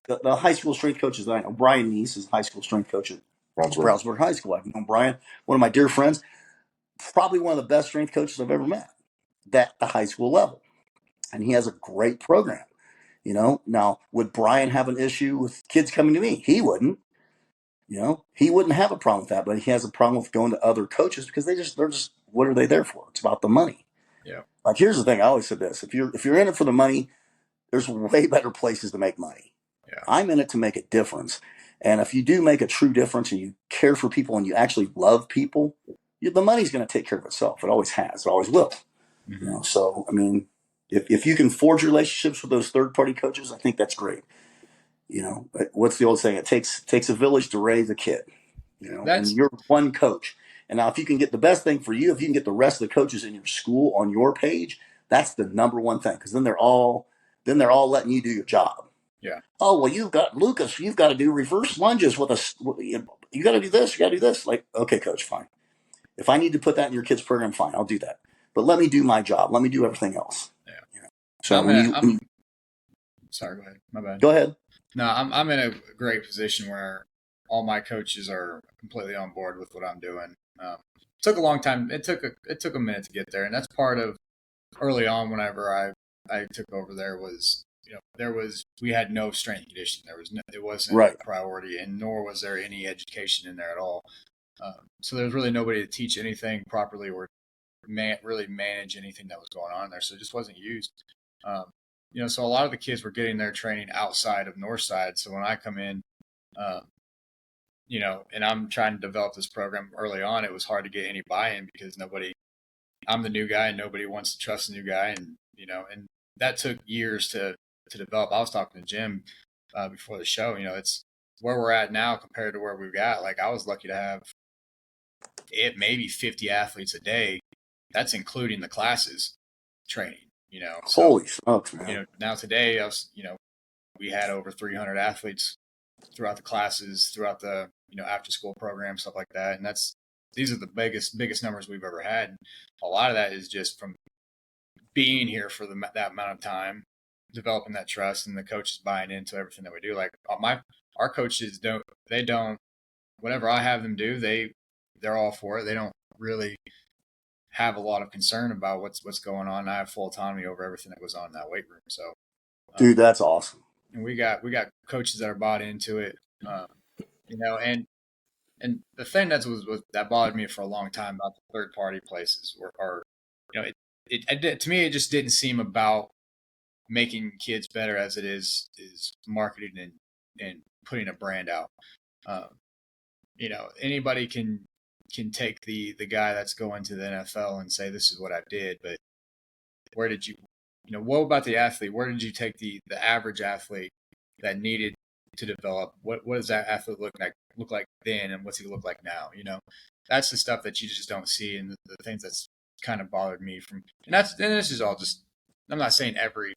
the high school strength coaches that I know, Brian Neese is high school strength coach at Brownsburg High School. I've known Brian, one of my dear friends, probably one of the best strength coaches I've ever met at the high school level. And he has a great program. Now, would Brian have an issue with kids coming to me? He wouldn't. He wouldn't have a problem with that, but he has a problem with going to other coaches because they're just what are they there for? It's about the money. Yeah. Like, here's the thing. I always said this: if you're in it for the money, there's way better places to make money. Yeah. I'm in it to make a difference, and if you do make a true difference and you care for people and you actually love people, the money's going to take care of itself. It always has. It always will. Mm-hmm. So I mean, if you can forge relationships with those third-party coaches, I think that's great. What's the old saying? It takes a village to raise a kid. And you're one coach. And now, if you can get the best thing for you, if you can get the rest of the coaches in your school on your page, that's the number one thing. Because then they're all letting you do your job. Yeah. Oh, well, you've got Lucas. You've got to do reverse lunges with us. You got to do this. You got to do this. Like, okay, coach, fine. If I need to put that in your kid's program, fine, I'll do that. But let me do my job. Let me do everything else. Yeah. So sorry, go ahead. My bad. Go ahead. No, I'm in a great position where all my coaches are completely on board with what I'm doing. It took a long time. It took a minute to get there, and that's part of early on. Whenever I took over, we had no strength and conditioning. It wasn't a priority, and nor was there any education in there at all. So there was really nobody to teach anything properly or really manage anything that was going on there. So it just wasn't used. So a lot of the kids were getting their training outside of Northside. So when I come in, and I'm trying to develop this program early on, it was hard to get any buy-in because I'm the new guy and nobody wants to trust the new guy. And that took years to develop. I was talking to Jim before the show, it's where we're at now compared to where we've got. Like, I was lucky to have maybe 50 athletes a day. That's including the classes training. So, holy smokes, man. Now today, we had over 300 athletes throughout the classes, throughout the, after school program, stuff like that. And these are the biggest numbers we've ever had. A lot of that is just from being here for that amount of time, developing that trust, and the coaches buying into everything that we do. Like, our coaches don't, whatever I have them do, they're all for it. They don't really have a lot of concern about what's going on. I have full autonomy over everything that goes on in that weight room. So, dude, that's awesome. And we got coaches that are bought into it, and the thing that bothered me for a long time about the third party places to me, it just didn't seem about making kids better as it is marketing and putting a brand out. Anybody can take the guy that's going to the NFL and say, this is what I did, but where did you, what about the athlete? Where did you take the average athlete that needed to develop? What does that athlete look like then, and what's he look like now? That's the stuff that you just don't see, and the things that's kind of bothered me and this is all just, I'm not saying every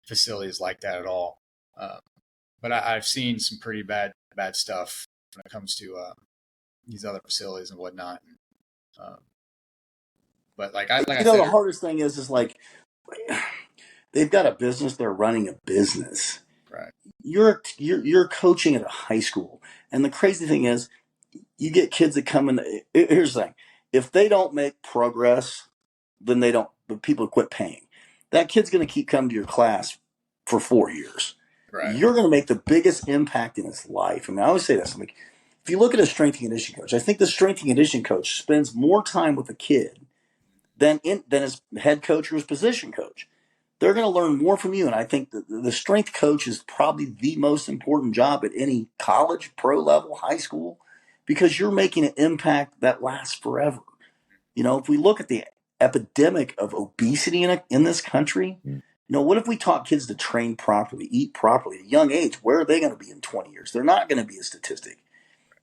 facility is like that at all, but I've seen some pretty bad stuff when it comes to these other facilities and whatnot. But the hardest thing is like, they've got a business. They're running a business. Right. You're coaching at a high school, and the crazy thing is, you get kids that come in. Here's the thing: if they don't make progress, then the people quit paying. That kid's going to keep coming to your class for 4 years. Right. You're going to make the biggest impact in his life. I mean, I always say this. I'm like, if you look at a strength and conditioning coach, I think the strength and conditioning coach spends more time with the kid than his head coach or his position coach. They're going to learn more from you. And I think the strength coach is probably the most important job at any college, pro level, high school, because you're making an impact that lasts forever. If we look at the epidemic of obesity in this country, what if we taught kids to train properly, eat properly at a young age? Where are they going to be in 20 years? They're not going to be a statistic,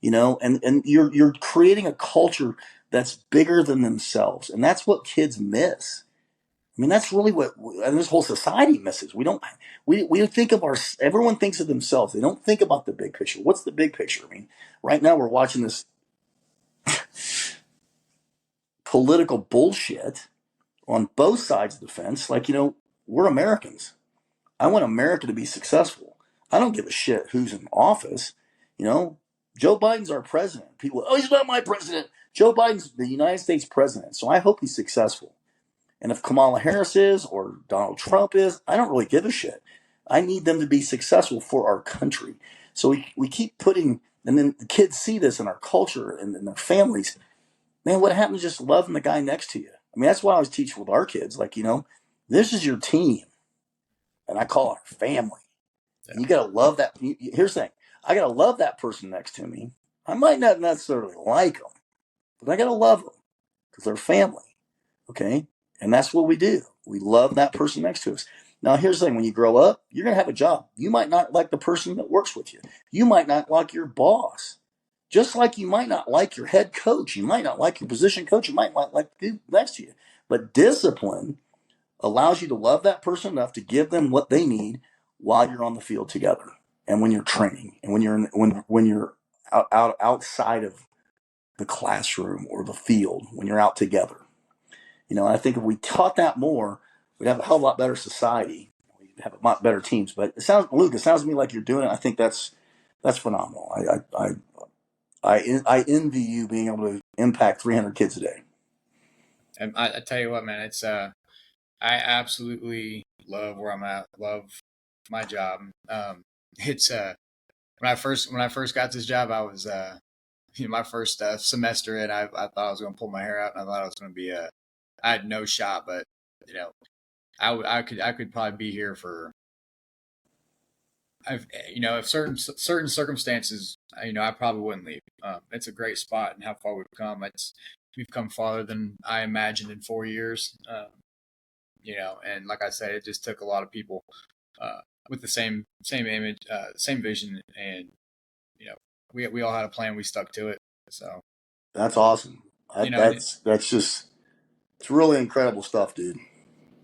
and you're creating a culture that's bigger than themselves. And that's what kids miss. I mean, that's really what and this whole society misses. We think of everyone thinks of themselves. They don't think about the big picture. What's the big picture? I mean, right now we're watching this political bullshit on both sides of the fence. Like, we're Americans. I want America to be successful. I don't give a shit who's in office. Joe Biden's our president. People, oh, he's not my president. Joe Biden's the United States president. So I hope he's successful. And if Kamala Harris is or Donald Trump is, I don't really give a shit. I need them to be successful for our country. So we keep putting, and then the kids see this in our culture and in their families. Man, what happens just loving the guy next to you? I mean, that's what I always teach with our kids. Like, this is your team. And I call it family. Yeah. You got to love that. Here's the thing. I got to love that person next to me. I might not necessarily like them, but I got to love them because they're family. Okay? And that's what we do. We love that person next to us. Now, here's the thing. When you grow up, you're going to have a job. You might not like the person that works with you. You might not like your boss. Just like you might not like your head coach. You might not like your position coach. You might not like the dude next to you. But discipline allows you to love that person enough to give them what they need while you're on the field together, and when you're training, and when you're outside of the classroom or the field, when you're out together. I think if we taught that more, we'd have a hell of a lot better society. We'd have a lot better teams. But Luke, it sounds to me like you're doing it. I think that's phenomenal. I envy you being able to impact 300 kids a day. And I tell you what, man, it's I absolutely love where I'm at. Love my job. It's when I first got this job, I was my first semester in. I thought I was going to pull my hair out, and I thought I was going to be I had no shot, but I could probably be here for. If certain circumstances, I probably wouldn't leave. It's a great spot, and how far we've come. We've come farther than I imagined in 4 years. And like I said, it just took a lot of people with the same image, same vision, and we all had a plan. We stuck to it. So that's awesome. That's just it's really incredible stuff, dude.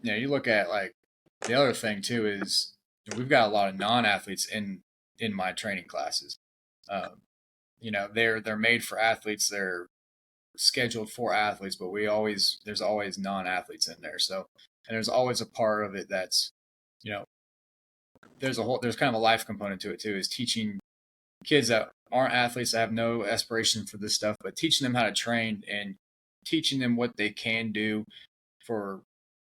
You look at like the other thing too is we've got a lot of non-athletes in my training classes. They're made for athletes. They're scheduled for athletes, but there's always non-athletes in there. So, and there's always a part of it that's, there's kind of a life component to it too, is teaching kids that aren't athletes, that have no aspiration for this stuff, but teaching them how to train and teaching them what they can do for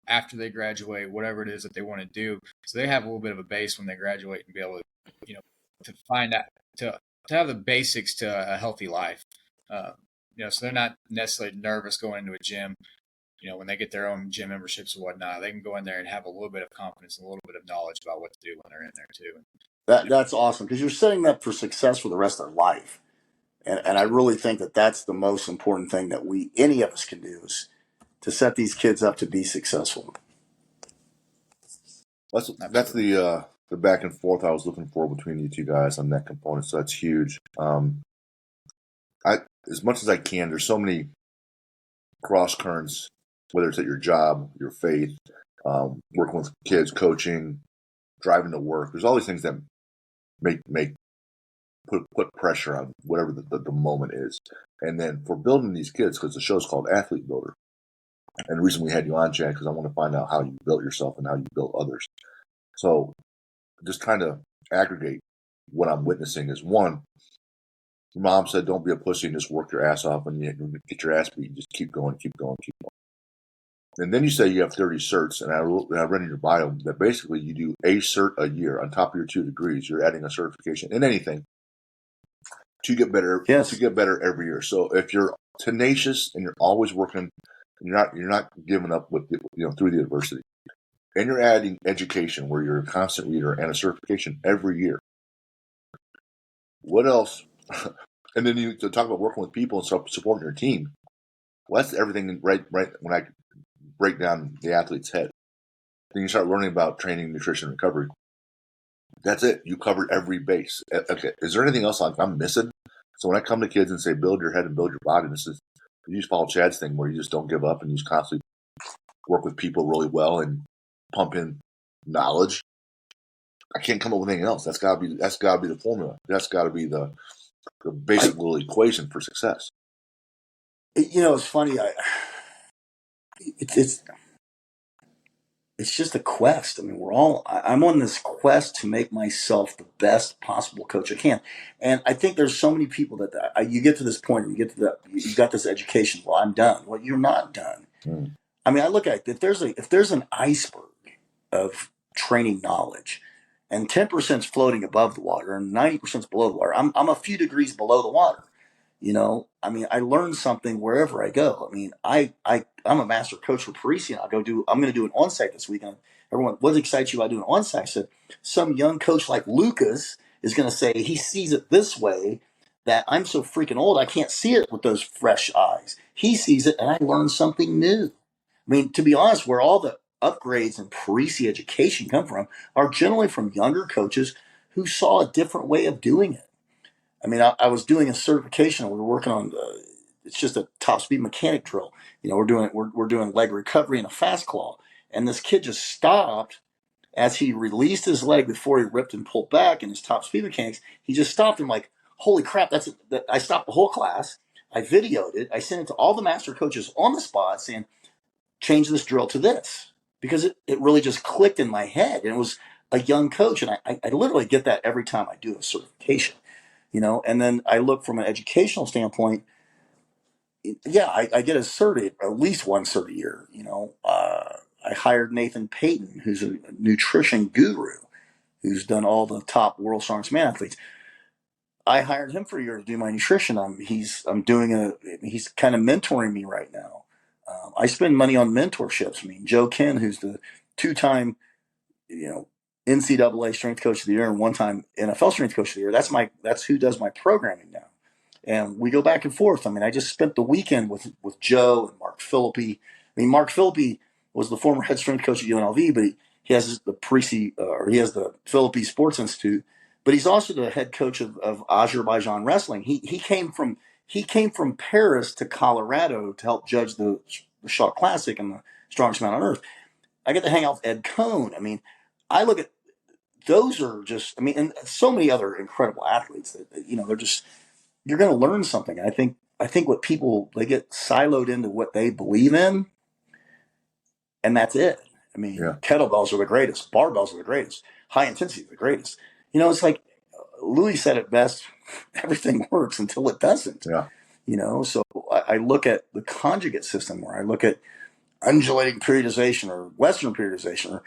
after they graduate, whatever it is that they want to do. So they have a little bit of a base when they graduate and be able to, to find out, to have the basics to a healthy life. So they're not necessarily nervous going into a gym. When they get their own gym memberships or whatnot, they can go in there and have a little bit of confidence and a little bit of knowledge about what to do when they're in there too. That's awesome, because you're setting them up for success for the rest of their life. And I really think that that's the most important thing that any of us can do, is to set these kids up to be successful. That's the back and forth I was looking for between you two guys on that component. So that's huge. As much as I can, there's so many cross currents, whether it's at your job, your faith, working with kids, coaching, driving to work. There's all these things that put pressure on whatever the moment is. And then for building these kids, because the show's called Athlete Builder, and the reason we had you on, Chad, because I want to find out how you built yourself and how you built others. So just kind of aggregate what I'm witnessing is, one, your mom said, don't be a pussy and just work your ass off and you get your ass beat and just keep going. And then you say you have 30 certs, and I read in your bio that basically you do a cert a year on top of your 2 degrees. You're adding a certification in anything to get better. Yes. To get better every year. So if you're tenacious and you're always working, and you're not giving up with through the adversity, and you're adding education where you're a constant reader and a certification every year. What else? And then you talk about working with people and supporting your team. Well, that's everything right when I break down the athlete's head. Then you start learning about training, nutrition, recovery. That's it. You covered every base. Okay. Is there anything else I'm missing? So when I come to kids and say, build your head and build your body, you just follow Chad's thing where you just don't give up and you just constantly work with people really well and pump in knowledge. I can't come up with anything else. That's gotta be the formula. That's gotta be the basic little equation for success. It's funny. It's just a quest. I mean, I'm on this quest to make myself the best possible coach I can. And I think there's so many people that you get to this point, and you got this education. Well, I'm done. Well, you're not done. I mean, I look at it, if there's an iceberg of training knowledge, and 10% is floating above the water and 90% is below the water, I'm a few degrees below the water. I mean, I learn something wherever I go. I mean, I'm a master coach for Parisi, and I'm going to do an on-site this weekend. Everyone, what excites you about doing an on-site? I said, some young coach like Lucas is going to say he sees it this way, that I'm so freaking old, I can't see it with those fresh eyes. He sees it, and I learned something new. I mean, to be honest, where all the upgrades in Parisi education come from are generally from younger coaches who saw a different way of doing it. I mean, I was doing a certification. We were working on it's just a top speed mechanic drill. We're doing leg recovery and a fast claw, and this kid just stopped as he released his leg before he ripped and pulled back in his top speed mechanics. He just stopped and like, holy crap! I stopped the whole class. I videoed it. I sent it to all the master coaches on the spot, saying, change this drill to this, because it really just clicked in my head. And it was a young coach, and I literally get that every time I do a certification. And then I look from an educational standpoint. Yeah, I get a cert, at least one cert a year. I hired Nathan Payton, who's a nutrition guru, who's done all the top world strongest man athletes. I hired him for a year to do my nutrition. He's kind of mentoring me right now. I spend money on mentorships. I mean, Joe Ken, who's the two-time, NCAA strength coach of the year and one-time NFL strength coach of the year. That's who does my programming now. And we go back and forth. I mean, I just spent the weekend with Joe and Mark Philippi. I mean, Mark Philippi was the former head strength coach at UNLV, but he has he has the Philippi Sports Institute, but he's also the head coach of Azerbaijan wrestling. He came from Paris to Colorado to help judge the Shaw Classic and the strongest man on earth. I get to hang out with Ed Cohn. I mean, I look at those are just, I mean, and so many other incredible athletes that they're just, you're going to learn something. I think what people, they get siloed into what they believe in, and that's it. I mean, kettlebells are the greatest, barbells are the greatest, high intensity are the greatest. It's like Louis said it best: everything works until it doesn't. Yeah. So I look at the conjugate system, where I look at undulating periodization or Western periodization.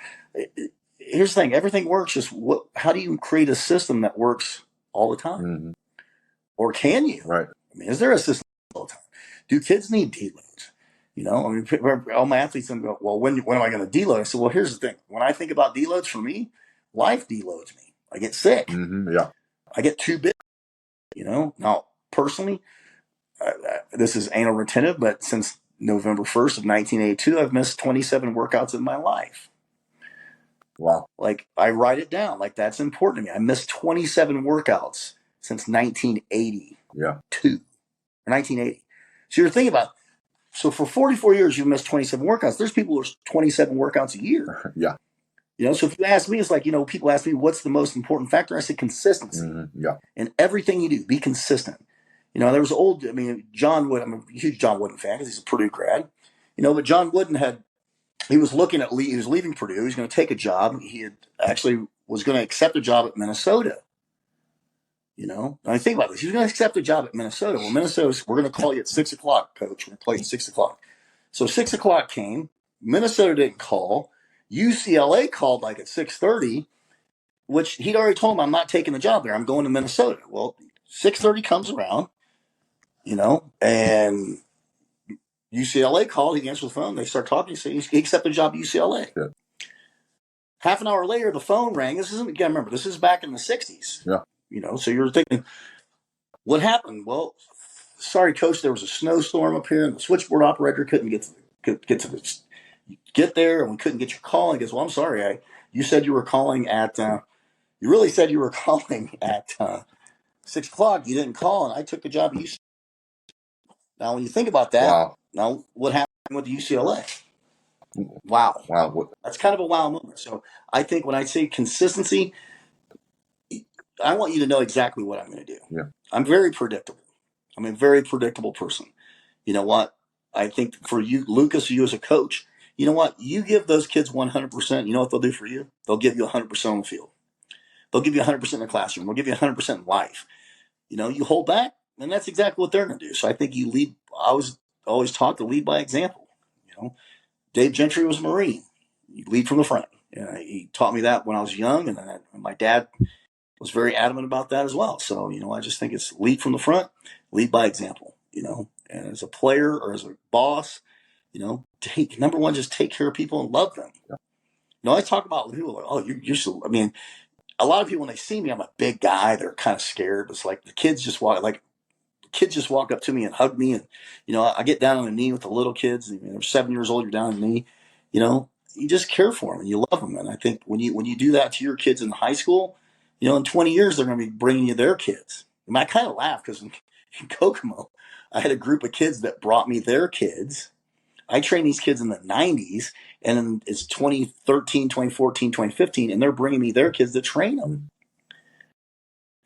Here's the thing: everything works. How do you create a system that works all the time? Mm-hmm. Or can you? Right. I mean, is there a system all the time? Do kids need deloads? I mean, all my athletes go, well, when am I going to deload? I said, well, here's the thing. When I think about deloads, for me, life deloads me. I get sick. Mm-hmm. Yeah. I get too big. Now, personally, this is anal retentive, but since November 1st of 1982, I've missed 27 workouts in my life. Wow. Like, I write it down. Like, that's important to me. I missed 27 workouts since 1982. Yeah. Or 1980. So you're thinking about, so for 44 years, you've missed 27 workouts. There's people who are 27 workouts a year. Yeah. So if you ask me, it's like, people ask me, what's the most important factor? I say consistency. Mm-hmm. Yeah. In everything you do, be consistent. There was John Wooden. I'm a huge John Wooden fan because he's a Purdue grad. But John Wooden he was leaving Purdue. He was going to take a job. He was going to accept a job at Minnesota. I think about this. He was going to accept a job at Minnesota. Well, we're going to call you at 6 o'clock, coach. We're going to play at 6 o'clock. So 6 o'clock came. Minnesota didn't call. UCLA called like at 6:30, which he'd already told him, I'm not taking the job there. I'm going to Minnesota. Well, 6:30 comes around, and UCLA called. He answered the phone. They start talking. He accepted a job at UCLA. Yeah. Half an hour later, the phone rang. This is back in the 60s. Yeah. So you're thinking, what happened? Well, sorry, coach, there was a snowstorm up here, and the switchboard operator couldn't get there, and we couldn't get your call. And he goes, well, I'm sorry. You said you were calling at, you really said you were calling at 6 o'clock. You didn't call, and I took the job at UCLA. Now, when you think about that, Wow. now what happened with UCLA? Wow. Wow. That's kind of a wow moment. So I think when I say consistency, I want you to know exactly what I'm going to do. Yeah. I'm very predictable. I'm a very predictable person. You know what? I think for you, Lucas, you as a coach, you know what? You give those kids 100%. You know what they'll do for you? They'll give you 100% on the field. They'll give you 100% in the classroom. They'll give you 100% in life. You know, you hold back, and that's exactly what they're going to do. So I think you lead. I was always taught to lead by example. You know, Dave Gentry was a Marine. You lead from the front. He taught me that when I was young, and my dad was very adamant about that as well. So, you know, I just think it's lead from the front, lead by example, you know, and as a player or as a boss, you know, number one, just take care of people and love them. Yeah. You know, I talk about people like, oh, you're so, I mean, a lot of people, when they see me, I'm a big guy. They're kind of scared. It's like the kids just walk up to me and hug me. And, you know, I get down on the knee with the little kids. You know, they're 7 years old. You're down on the knee, you know, you just care for them and you love them. And I think when you do that to your kids in high school, you know, in 20 years, they're going to be bringing you their kids. And I kind of laugh because in Kokomo, I had a group of kids that brought me their kids. I trained these kids in the 90s, and then it's 2013, 2014, 2015, and they're bringing me their kids to train them.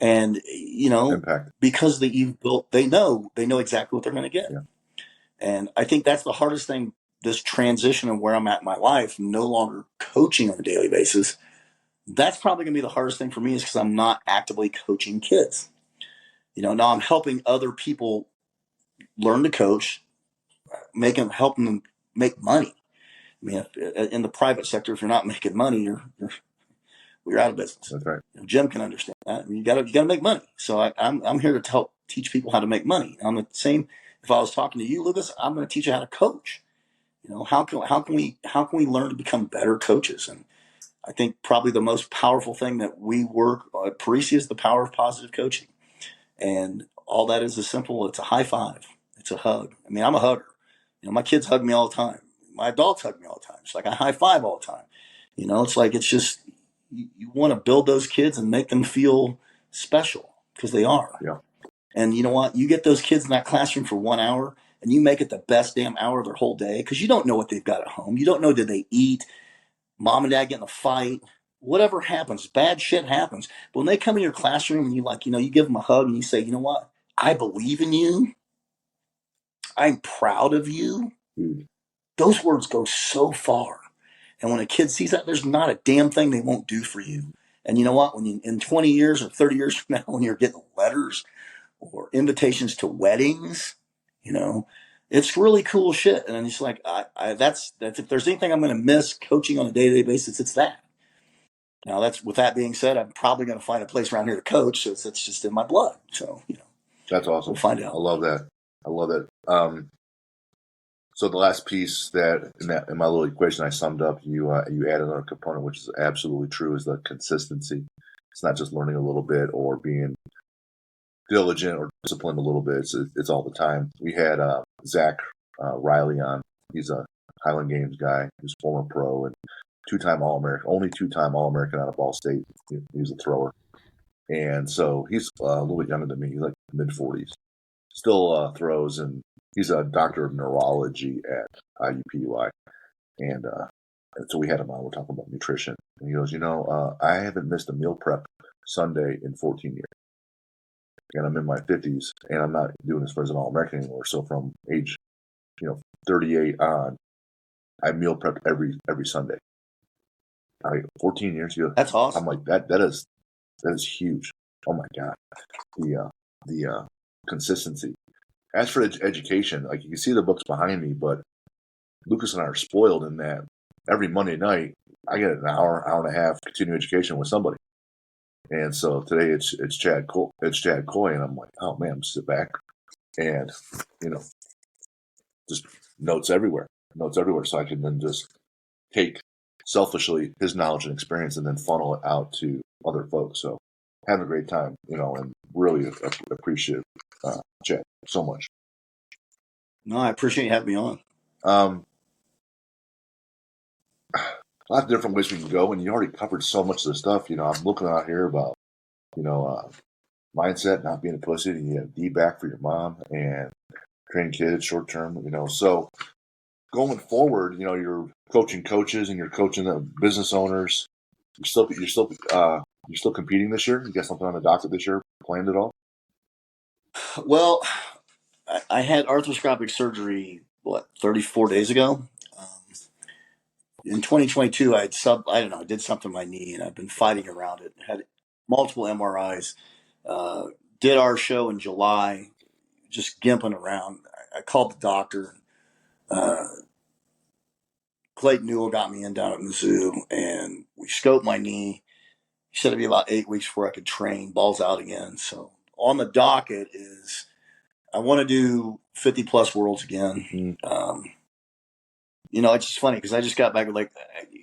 And, you know, Impact. because you've built, they know exactly what they're going to get. Yeah. And I think that's the hardest thing, this transition of where I'm at in my life, no longer coaching on a daily basis. That's probably going to be the hardest thing for me is because I'm not actively coaching kids. You know, now I'm helping other people learn to coach, helping them make money. I mean, in the private sector, if you're not making money, you're out of business. That's right. You know, Jim can understand that. I mean, you got to make money. So I'm here to help teach people how to make money. I'm the same. If I was talking to you, Lucas, I'm going to teach you how to coach. You know, how can we learn to become better coaches? And I think probably the most powerful thing that we work at Parisi is the power of positive coaching. And all that is simple. It's a high five. It's a hug. I mean, I'm a hugger. You know, my kids hug me all the time. My adults hug me all the time. It's like I high five all the time. You know, it's like, it's just, you want to build those kids and make them feel special because they are. Yeah. And you know what? You get those kids in that classroom for 1 hour and you make it the best damn hour of their whole day because you don't know what they've got at home. You don't know, did they eat? Mom and dad get in a fight? Whatever happens, bad shit happens. But when they come in your classroom and you give them a hug and you say, you know what? I believe in you. I'm proud of you. Those words go so far. And when a kid sees that, there's not a damn thing they won't do for you. And you know what? In 20 years or 30 years from now, when you're getting letters or invitations to weddings, you know, it's really cool shit. And it's like, that's if there's anything I'm going to miss coaching on a day-to-day basis, it's that. Now, with that being said, I'm probably going to find a place around here to coach. So it's just in my blood. So, you know, that's awesome. We'll find out. I love that. So the last piece in my little equation I summed up, you added another component, which is absolutely true, is the consistency. It's not just learning a little bit or being diligent or disciplined a little bit. It's all the time. We had Zach Riley on. He's a Highland Games guy. He's a former pro and two-time All-American, only two-time All-American out of Ball State. He was a thrower. And so he's a little bit younger than me. He's like mid-40s. Still throws, and he's a doctor of neurology at IUPUI. And so we had him on. We're talking about nutrition. And he goes, I haven't missed a meal prep Sunday in 14 years. And I'm in my 50s, and I'm not doing this as an All-American anymore. So from age, 38 on, I meal prep every Sunday. 14 years. That's awesome. I'm like, that is huge. Oh my God. The consistency. As for education, like you can see the books behind me, but Lucas and I are spoiled in that every Monday night I get an hour and a half continuing education with somebody. And so today it's Chad Coy, and I'm like, oh man, sit back and just notes everywhere. So I can then just take selfishly his knowledge and experience and then funnel it out to other folks. So having a great time, and really appreciate Chad so much. No, I appreciate you having me on. A lot of different ways we can go, and you already covered so much of the stuff. I'm looking out here about, mindset, not being a pussy, and you have D back for your mom, and training kids short term. So going forward, you're coaching coaches and you're coaching the business owners. You're still competing this year. You got something on the docket this year planned at all? Well, I had arthroscopic surgery 34 days ago. In 2022, I did something to my knee, and I've been fighting around it. Had multiple MRIs. Did our show in July, just gimping around. I called the doctor. Clayton Newell got me in down at Mizzou, and we scoped my knee. He said it'd be about 8 weeks before I could train, balls out again. So on the docket is I want to do 50 plus worlds again. It's just funny because I just got back. Like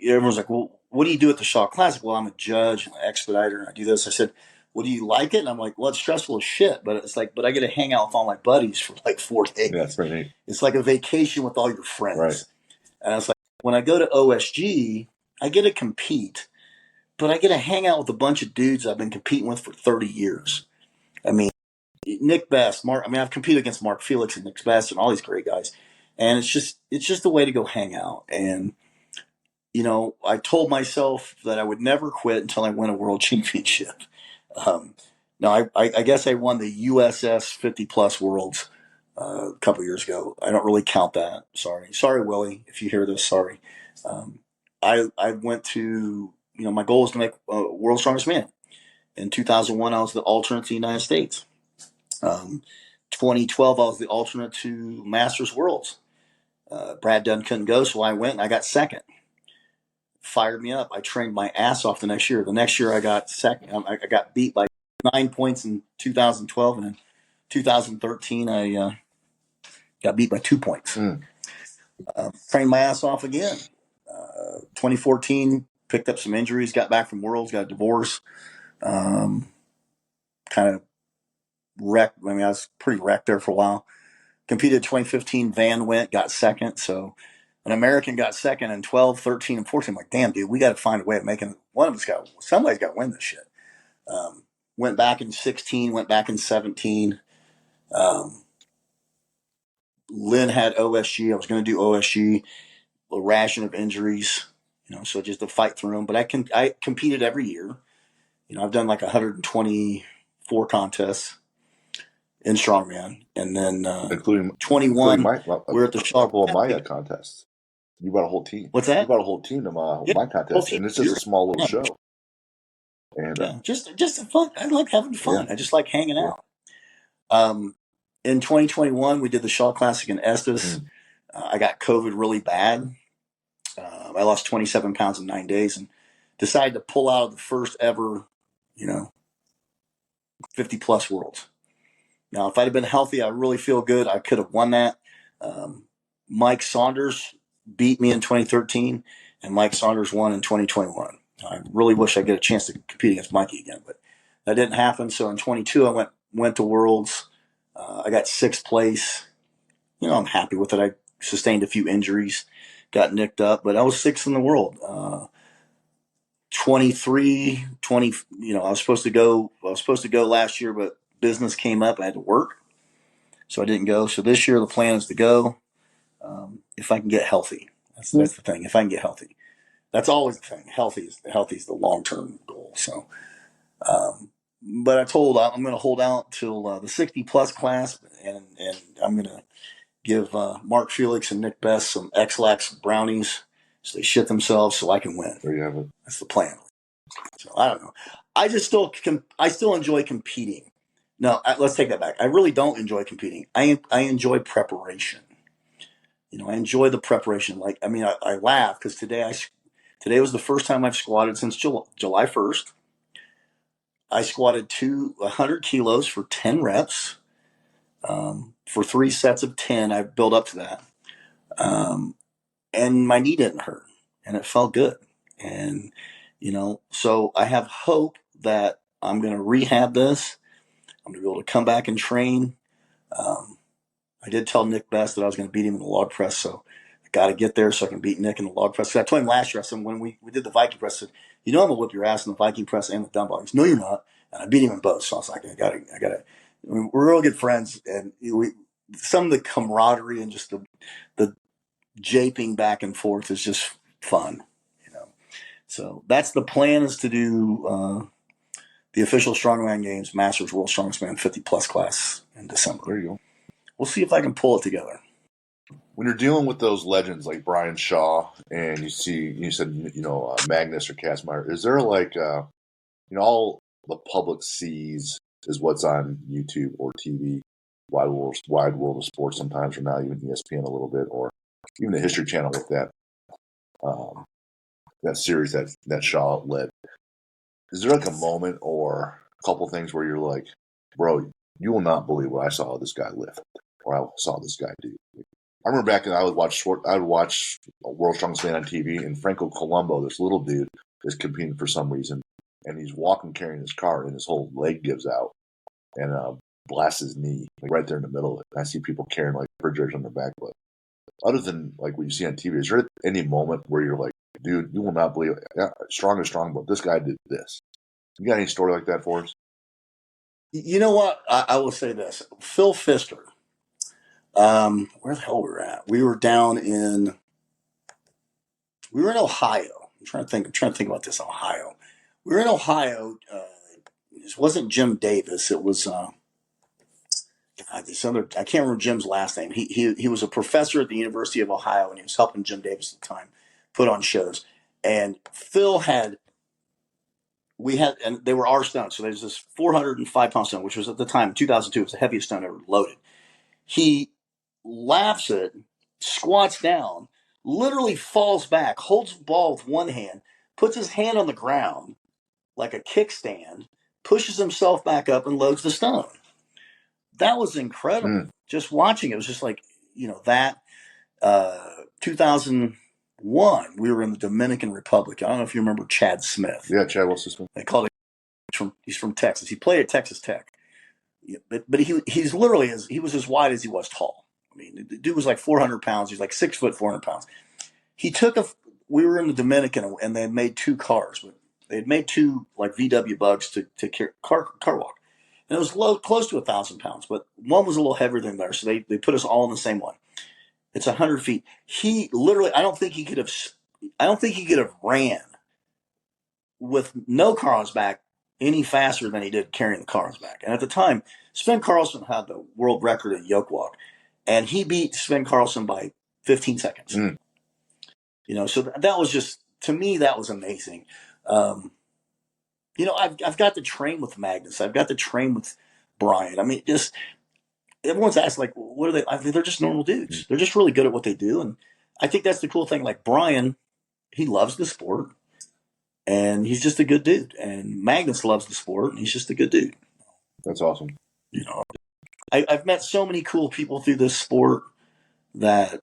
everyone's like, "Well, what do you do at the Shaw Classic?" Well, I'm a judge, I'm an expediter, and I do this. I said, "Well, do you like it?" And I'm like, "Well, it's stressful as shit, but it's like, but I get to hang out with all my buddies for like 4 days. Yeah, that's pretty neat. It's like a vacation with all your friends." Right. And I was like, when I go to OSG, I get to compete, but I get to hang out with a bunch of dudes I've been competing with for 30 years. I mean, Nick Best, I've competed against Mark Felix and Nick Best and all these great guys. And it's just a way to go hang out. And, I told myself that I would never quit until I win a world championship. Now, I guess I won the USS 50 plus worlds a couple years ago. I don't really count that. Sorry, Willie, if you hear this, sorry. I went to, my goal was to make world's strongest man. In 2001, I was the alternate to the United States. 2012, I was the alternate to Masters Worlds. Brad Dunn couldn't go, so I went and I got second. Fired me up. I trained my ass off the next year. The next year I got second. I got beat by 9 points in 2012, and in 2013 I got beat by 2 points. Trained my ass off again. 2014, picked up some injuries, got back from Worlds, got a divorce. Kind of wrecked. I was pretty wrecked there for a while. Competed 2015, Van went, got second. So an American got second in 12, 13, and 14. I'm like, damn, dude, we got to find a way of making it. Somebody's got to win this shit. Went back in 16, went back in 17. Lynn had OSG. I was going to do OSG, a ration of injuries, so just to fight through them. But I competed every year. I've done like 124 contests in strongman, and then including 21. We're at the couple of my contests. You brought a whole team. What's that? You brought a whole team to my contest, and it's just a small little show. And just fun. I like having fun. Yeah. I just like hanging out. In 2021, we did the Shaw Classic in Estes. I got COVID really bad. I lost 27 pounds in 9 days and decided to pull out of the first ever, 50 plus worlds. Now, if I'd have been healthy, I really feel good. I could have won that. Mike Saunders beat me in 2013, and Mike Saunders won in 2021. I really wish I get a chance to compete against Mikey again, but that didn't happen. So in 22, I went to Worlds. I got 6th place. I'm happy with it. I sustained a few injuries, got nicked up, but I was 6th in the world. 20, I was supposed to go last year, but business came up. I had to work, so I didn't go. So this year the plan is to go if I can get healthy. That's the thing. If I can get healthy, that's always the thing. Healthy is the long-term goal. So, but I told I'm going to hold out till the 60 plus class, and I'm going to give Mark Felix and Nick Best some X-Lax brownies so they shit themselves so I can win. There you have it. That's the plan. So I don't know. I still enjoy competing. No, let's take that back. I really don't enjoy competing. I enjoy preparation. I enjoy the preparation. I laugh because today was the first time I've squatted since July 1st. I squatted 100 kilos for 10 reps. For 3 sets of 10, I built up to that. And my knee didn't hurt, and it felt good. And, so I have hope that I'm going to rehab this. I'm going to be able to come back and train. I did tell Nick Best that I was going to beat him in the log press, so I got to get there so I can beat Nick in the log press. I told him last year, I said, when we did the Viking press, I said, I'm going to whip your ass in the Viking press and the dumbbell. He said, no, you're not. And I beat him in both. So I was like, I got to. We're real good friends, and some of the camaraderie and just the japing back and forth is just fun, you know. So that's the plan, is to do the official Strongman Games Masters World Strongest Man 50 plus class in December. There you go. We'll see if I can pull it together. When you're dealing with those legends like Brian Shaw, and you said Magnus or Kazmaier, is there all the public sees is what's on YouTube or TV, wide world of sports sometimes, or now even ESPN a little bit, or even the History Channel with that series that Shaw led. Is there like a moment or a couple things where you're like, bro, you will not believe what I saw this guy lift, or I saw this guy do? I remember back then I would watch World Strongest Man on TV, and Franco Colombo, this little dude, is competing for some reason, and he's walking carrying his car, and his whole leg gives out, and blasts his knee right there in the middle of it. And I see people carrying like refrigerators on their back. But other than like what you see on TV, is there any moment where you're like, dude, you will not believe it. Yeah, strong is strong, but this guy did this? You got any story like that for us? You know what? I will say this. Phil Pfister. Where the hell we were at? We were in Ohio. I'm trying to think about this. Ohio. We were in Ohio. It wasn't Jim Davis. It was this other. I can't remember Jim's last name. He was a professor at the University of Ohio, and he was helping Jim Davis at the time put on shows. And Phil and they were our stones. So there's this 405-pound stone, which was at the time, 2002, it was the heaviest stone ever loaded. He laughs it, squats down, literally falls back, holds the ball with one hand, puts his hand on the ground like a kickstand, pushes himself back up, and loads the stone. That was incredible. Just watching it was just like, that 2001, we were in the Dominican Republic. I don't know if you remember Chad Smith. Yeah, Chad Smith. They called it, he's from Texas. He played at Texas Tech. But he's literally he was as wide as he was tall. I mean, the dude was like 400 pounds. He's like 6 foot, 400 pounds. We were in the Dominican, and they had made 2 cars, but they had made 2 like VW bugs to carry car walk. And it was close to 1,000 pounds, but one was a little heavier than theirs. So they put us all in the same one. It's 100 feet. He literally, I don't think he could have ran with no car on his back any faster than he did carrying the car on his back. And at the time, Sven Carlson had the world record at yoke walk, and he beat Sven Carlson by 15 seconds. So that was just, to me, that was amazing. I've got to train with Magnus. I've got to train with Brian. I mean, just everyone's asked, like, what are they? I mean, they're just normal dudes. They're just really good at what they do. And I think that's the cool thing. Like Brian, he loves the sport, and he's just a good dude. And Magnus loves the sport, and he's just a good dude. That's awesome. I've met so many cool people through this sport that,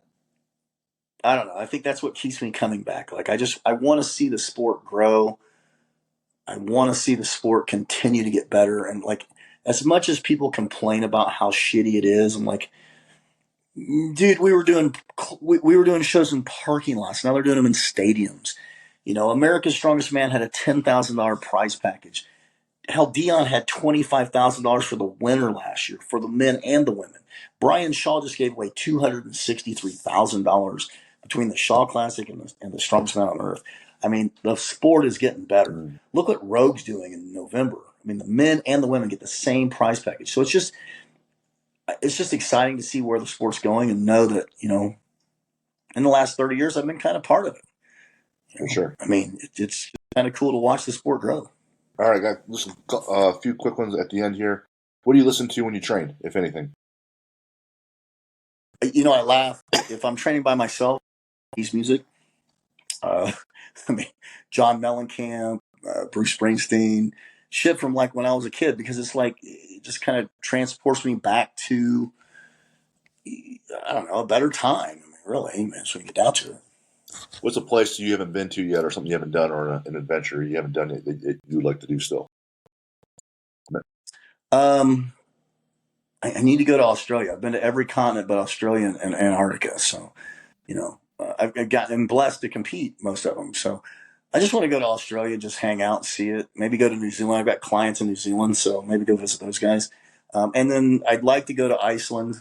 I don't know. I think that's what keeps me coming back. Like, I want to see the sport grow. I want to see the sport continue to get better. And like, as much as people complain about how shitty it is, I'm like, dude, we were doing shows in parking lots. Now they're doing them in stadiums. America's Strongest Man had a $10,000 prize package. Hell, Dion had $25,000 for the winner last year, for the men and the women. Brian Shaw just gave away $263,000 between the Shaw Classic and the Strongest Man on Earth. I mean, the sport is getting better. Look what Rogue's doing in November. I mean, the men and the women get the same prize package. So it's just exciting to see where the sport's going, and know that, in the last 30 years, I've been kind of part of it. For sure. I mean, it's kind of cool to watch the sport grow. All right, guys, listen, a few quick ones at the end here. What do you listen to when you train, if anything? I laugh. If I'm training by myself, he's music. John Mellencamp, Bruce Springsteen, shit from like when I was a kid, because it's like, it just kind of transports me back to, I don't know, a better time. I mean, really, man, so you get down to it. What's a place you haven't been to yet, or something you haven't done, or an adventure you haven't done yet that you'd like to do still? I need to go to Australia. I've been to every continent but Australia and Antarctica. So, I've gotten blessed to compete most of them. So I just want to go to Australia, just hang out and see it. Maybe go to New Zealand. I've got clients in New Zealand, so maybe go visit those guys. And then I'd like to go to Iceland.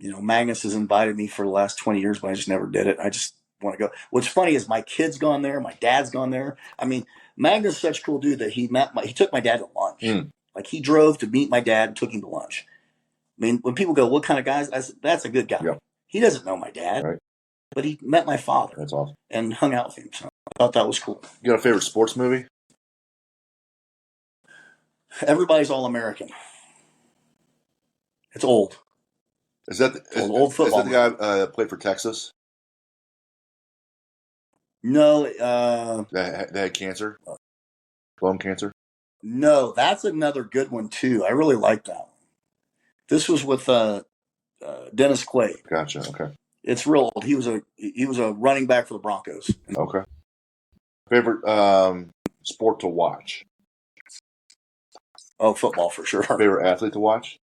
Magnus has invited me for the last 20 years, but I just never did it. I just want to go. What's funny is my kid's gone there. My dad's gone there. I mean, Magnus is such a cool dude that he took my dad to lunch. Like he drove to meet my dad and took him to lunch. I mean, when people go, what kind of guys? I said, that's a good guy. Yeah. He doesn't know my dad, Right. but he met my father. That's awesome. And hung out with him. So I thought that was cool. You got a favorite sports movie? Everybody's All-American. It's old. Is that old football? Is that the guy that played for Texas? No. That had cancer? Lung cancer? No, that's another good one too. I really like that one. This was with Dennis Quaid. Gotcha. Okay. It's real old. He was a running back for the Broncos. Okay. Favorite sport to watch? Oh, football for sure. Favorite athlete to watch?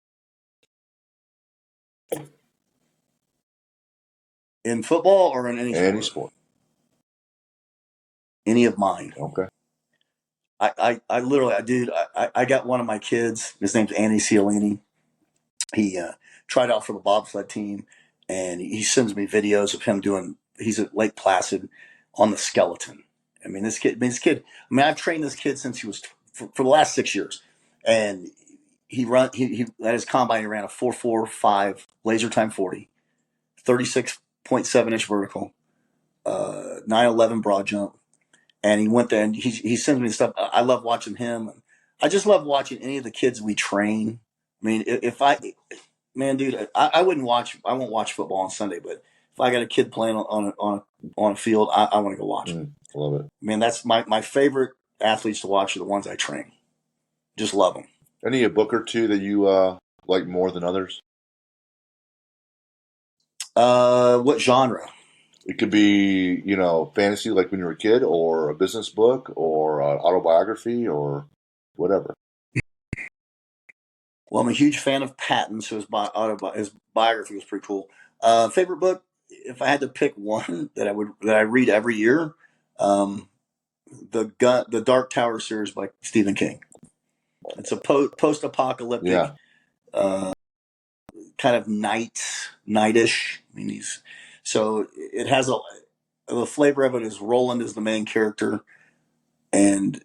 In football or in any sport? Any of mine. Okay. I literally, dude, I got one of my kids. His name's Andy Cialini. He tried out for the bobsled team, and he sends me videos of him doing. He's at Lake Placid on the skeleton. I mean, this kid. I've trained this kid since he was for the last 6 years, and he at his combine he ran a 4.45 laser time 40, 36.7 inch vertical, 9.11 broad jump. And he went there and he sends me stuff. I love watching him. I just love watching any of the kids we train. I mean, dude, I won't watch football on Sunday, but if I got a kid playing on a field, I want to go watch it. Love it. I mean, that's my favorite athletes to watch are the ones I train. Just love them. Any a book or two that you like more than others? What genre? It could be, fantasy like when you were a kid, or a business book, or autobiography, or whatever. Well, I'm a huge fan of Patton, so his biography was pretty cool. Favorite book? If I had to pick one that I read every year, the Dark Tower series by Stephen King. It's a post-apocalyptic, kind of nightish. I mean, it has the flavor of it is Roland is the main character, and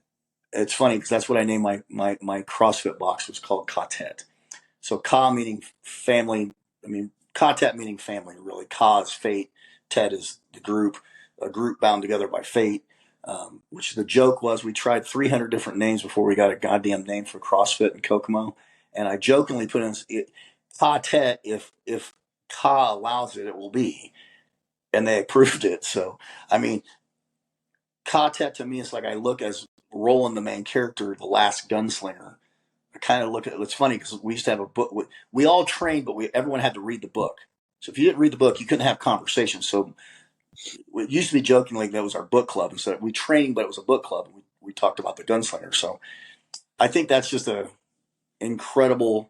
it's funny because that's what I named my CrossFit box. Was called Quartet. So Ka meaning family. I mean Quartet meaning family. Really, Ka is fate. Tet is the group. A group bound together by fate. Which the joke was we tried 300 different names before we got a goddamn name for CrossFit in Kokomo, and I jokingly put in Quartet if Ka allows it, it will be, and they approved it. So I mean, Quartet to me is like I look as Roland, the main character, the last gunslinger. I kind of look at it. It's funny because we used to have a book. We all trained, but everyone had to read the book. So if you didn't read the book, you couldn't have conversations. So it used to be jokingly that was our book club. And so we trained, but it was a book club. We talked about the gunslinger. So I think that's just an incredible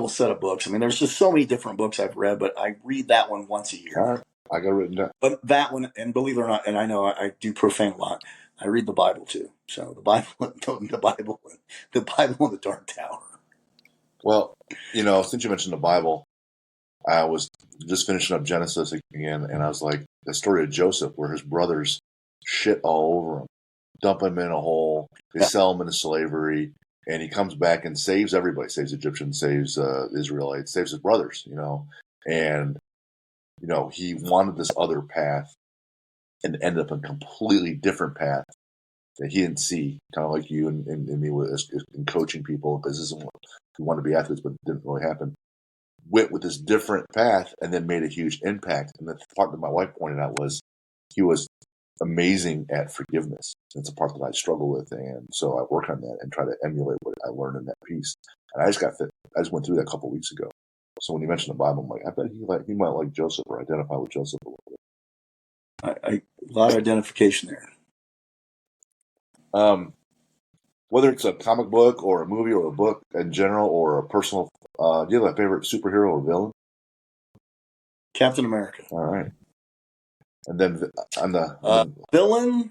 set of books. I mean, there's just so many different books I've read, but I read that one once a year. All right. I got it written down. But that one, and believe it or not, and I know I do profane a lot, I read the Bible too. So the Bible and the Dark Tower. Well, since you mentioned the Bible, I was just finishing up Genesis again, and I was like, the story of Joseph, where his brothers shit all over him, dump him in a hole, they sell him into slavery, and he comes back and saves everybody, saves Egyptians, saves Israelites, saves his brothers, and he wanted this other path and ended up in a completely different path that he didn't see, kind of like you and me in coaching people, because this isn't what we wanted to be athletes, but it didn't really happen. Went with this different path and then made a huge impact. And the part that my wife pointed out was he was amazing at forgiveness. That's a part that I struggle with, and so I work on that and try to emulate what I learned in that piece. And I just went through that a couple of weeks ago. So when you mentioned the Bible, I'm like, I bet he might like Joseph or identify with Joseph a little bit. A lot of identification there. Whether it's a comic book or a movie or a book in general or a personal, do you have a favorite superhero or villain? Captain America. All right. And then on the villain,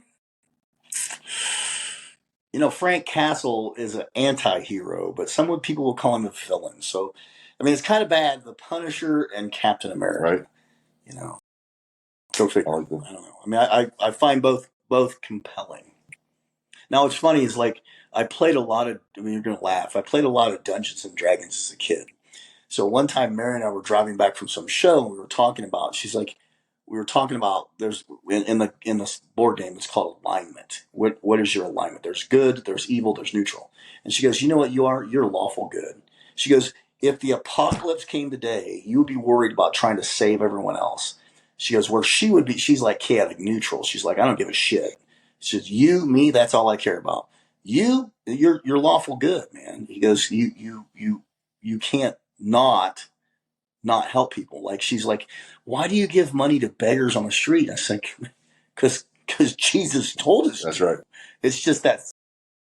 Frank Castle is an anti-hero, but people will call him a villain. So, I mean, it's kind of bad. The Punisher and Captain America, Right. Go figure. I I like that. don't know. I mean, I find both compelling. Now, what's funny is like I played a lot of. I mean, you're gonna laugh. I played a lot of Dungeons and Dragons as a kid. So one time, Mary and I were driving back from some show, and we were talking about. She's like, we were talking about there's in this board game. It's called alignment. What is your alignment? There's good, there's evil, there's neutral. And she goes, you know what you are? You're lawful good. She goes, if the apocalypse came today, you would be worried about trying to save everyone else. She goes, where she would be, she's like chaotic neutral. She's like, I don't give a shit. She says, you, me, that's all I care about. You're lawful good, man. He goes, you can't not help people. Like she's like, why do you give money to beggars on the street? I said, because Jesus told us. That's right. It's just that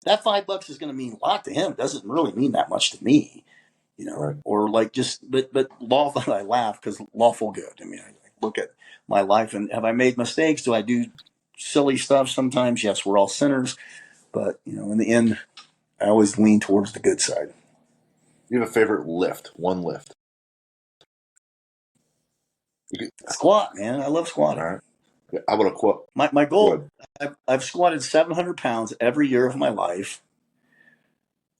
$5 is going to mean a lot to him. It doesn't really mean that much to me, Right. Or like just but lawful. I laugh because lawful good. I mean, I look at my life and have I made mistakes? Do I do silly stuff sometimes? Yes, we're all sinners, but in the end, I always lean towards the good side. You have a favorite lift? One lift. Squat, man. I love squatting. All right. Yeah, how about a quote? My goal, I've squatted 700 pounds every year of my life,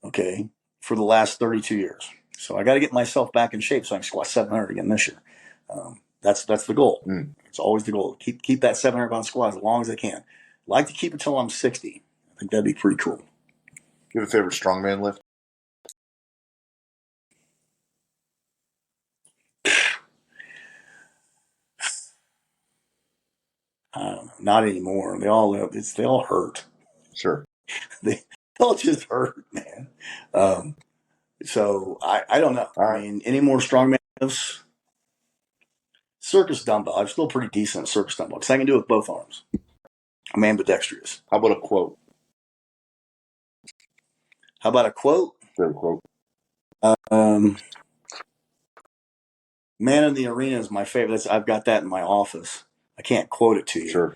okay, for the last 32 years. So I got to get myself back in shape so I can squat 700 again this year. That's the goal. It's always the goal. Keep that 700-pound squat as long as I can. I'd like to keep it till I'm 60. I think that'd be pretty cool. You have a favorite strongman lift? I don't know. Not anymore. They all hurt. Sure. They all just hurt, man. So I don't know. All right. I mean, any more strongman lifts? Circus dumbbell. I'm still pretty decent at circus dumbbell because I can do it with both arms. I'm ambidextrous. How about a quote? How about a quote? Favorite quote? Man in the arena is my favorite. I've got that in my office. I can't quote it to you. Sure.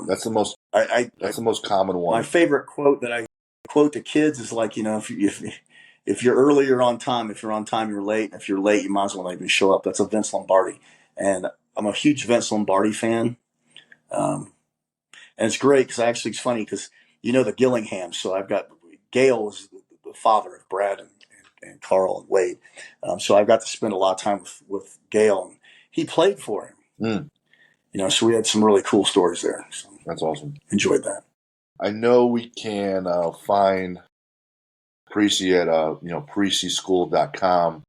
That's the most. That's the most common one. My favorite quote that I quote to kids is like, if you're early, you're on time. If you're on time, you're late. And if you're late, you might as well not even show up. That's a Vince Lombardi, and I'm a huge Vince Lombardi fan. And it's great because it's funny because the Gillingham. So I've got Gail was the father of Brad and Carl and Wade. So I've got to spend a lot of time with Gail, and he played for him. So we had some really cool stories there. So that's awesome. Enjoyed that. I know we can find Parisi at parisischool.com.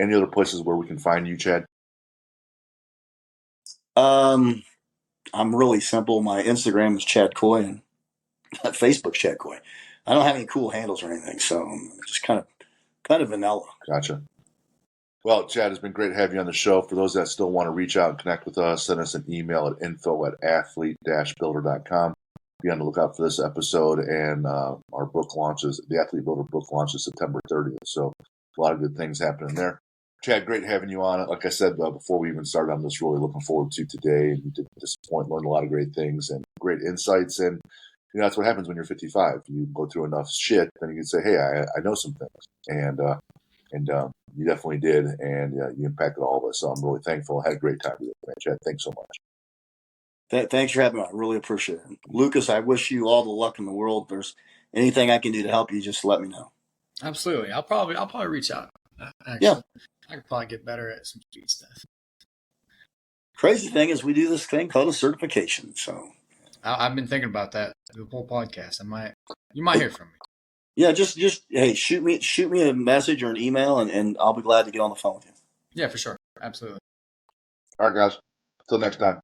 Any other places where we can find you, Chad? I'm really simple. My Instagram is Chad Coy and Facebook's Chad Coy. I don't have any cool handles or anything, so I'm just kind of vanilla. Gotcha. Well, Chad, it's been great to have you on the show. For those that still want to reach out and connect with us, send us an email at info@athlete-builder.com. Be on the lookout for this episode, and our book launches. The Athlete Builder book launches September 30th. So a lot of good things happening there. Chad, great having you on. Like I said before we even started, I'm just really looking forward to today. And you did at this point learn a lot of great things and great insights. And that's what happens when you're 55. You go through enough shit, then you can say, "Hey, I know some things," and you definitely did, and you impacted all of us. So I'm really thankful. I had a great time with you, man. Chad, thanks so much. Thanks for having me. I really appreciate it. Lucas, I wish you all the luck in the world. If there's anything I can do to help you, just let me know. Absolutely. I'll probably reach out. Actually. Yeah. I could probably get better at some speed stuff. Crazy thing is we do this thing called a certification. So I've been thinking about that the whole podcast. You might hear from me. Yeah, just hey, shoot me a message or an email, and I'll be glad to get on the phone with you. Yeah, for sure. Absolutely. All right, guys. Till next time.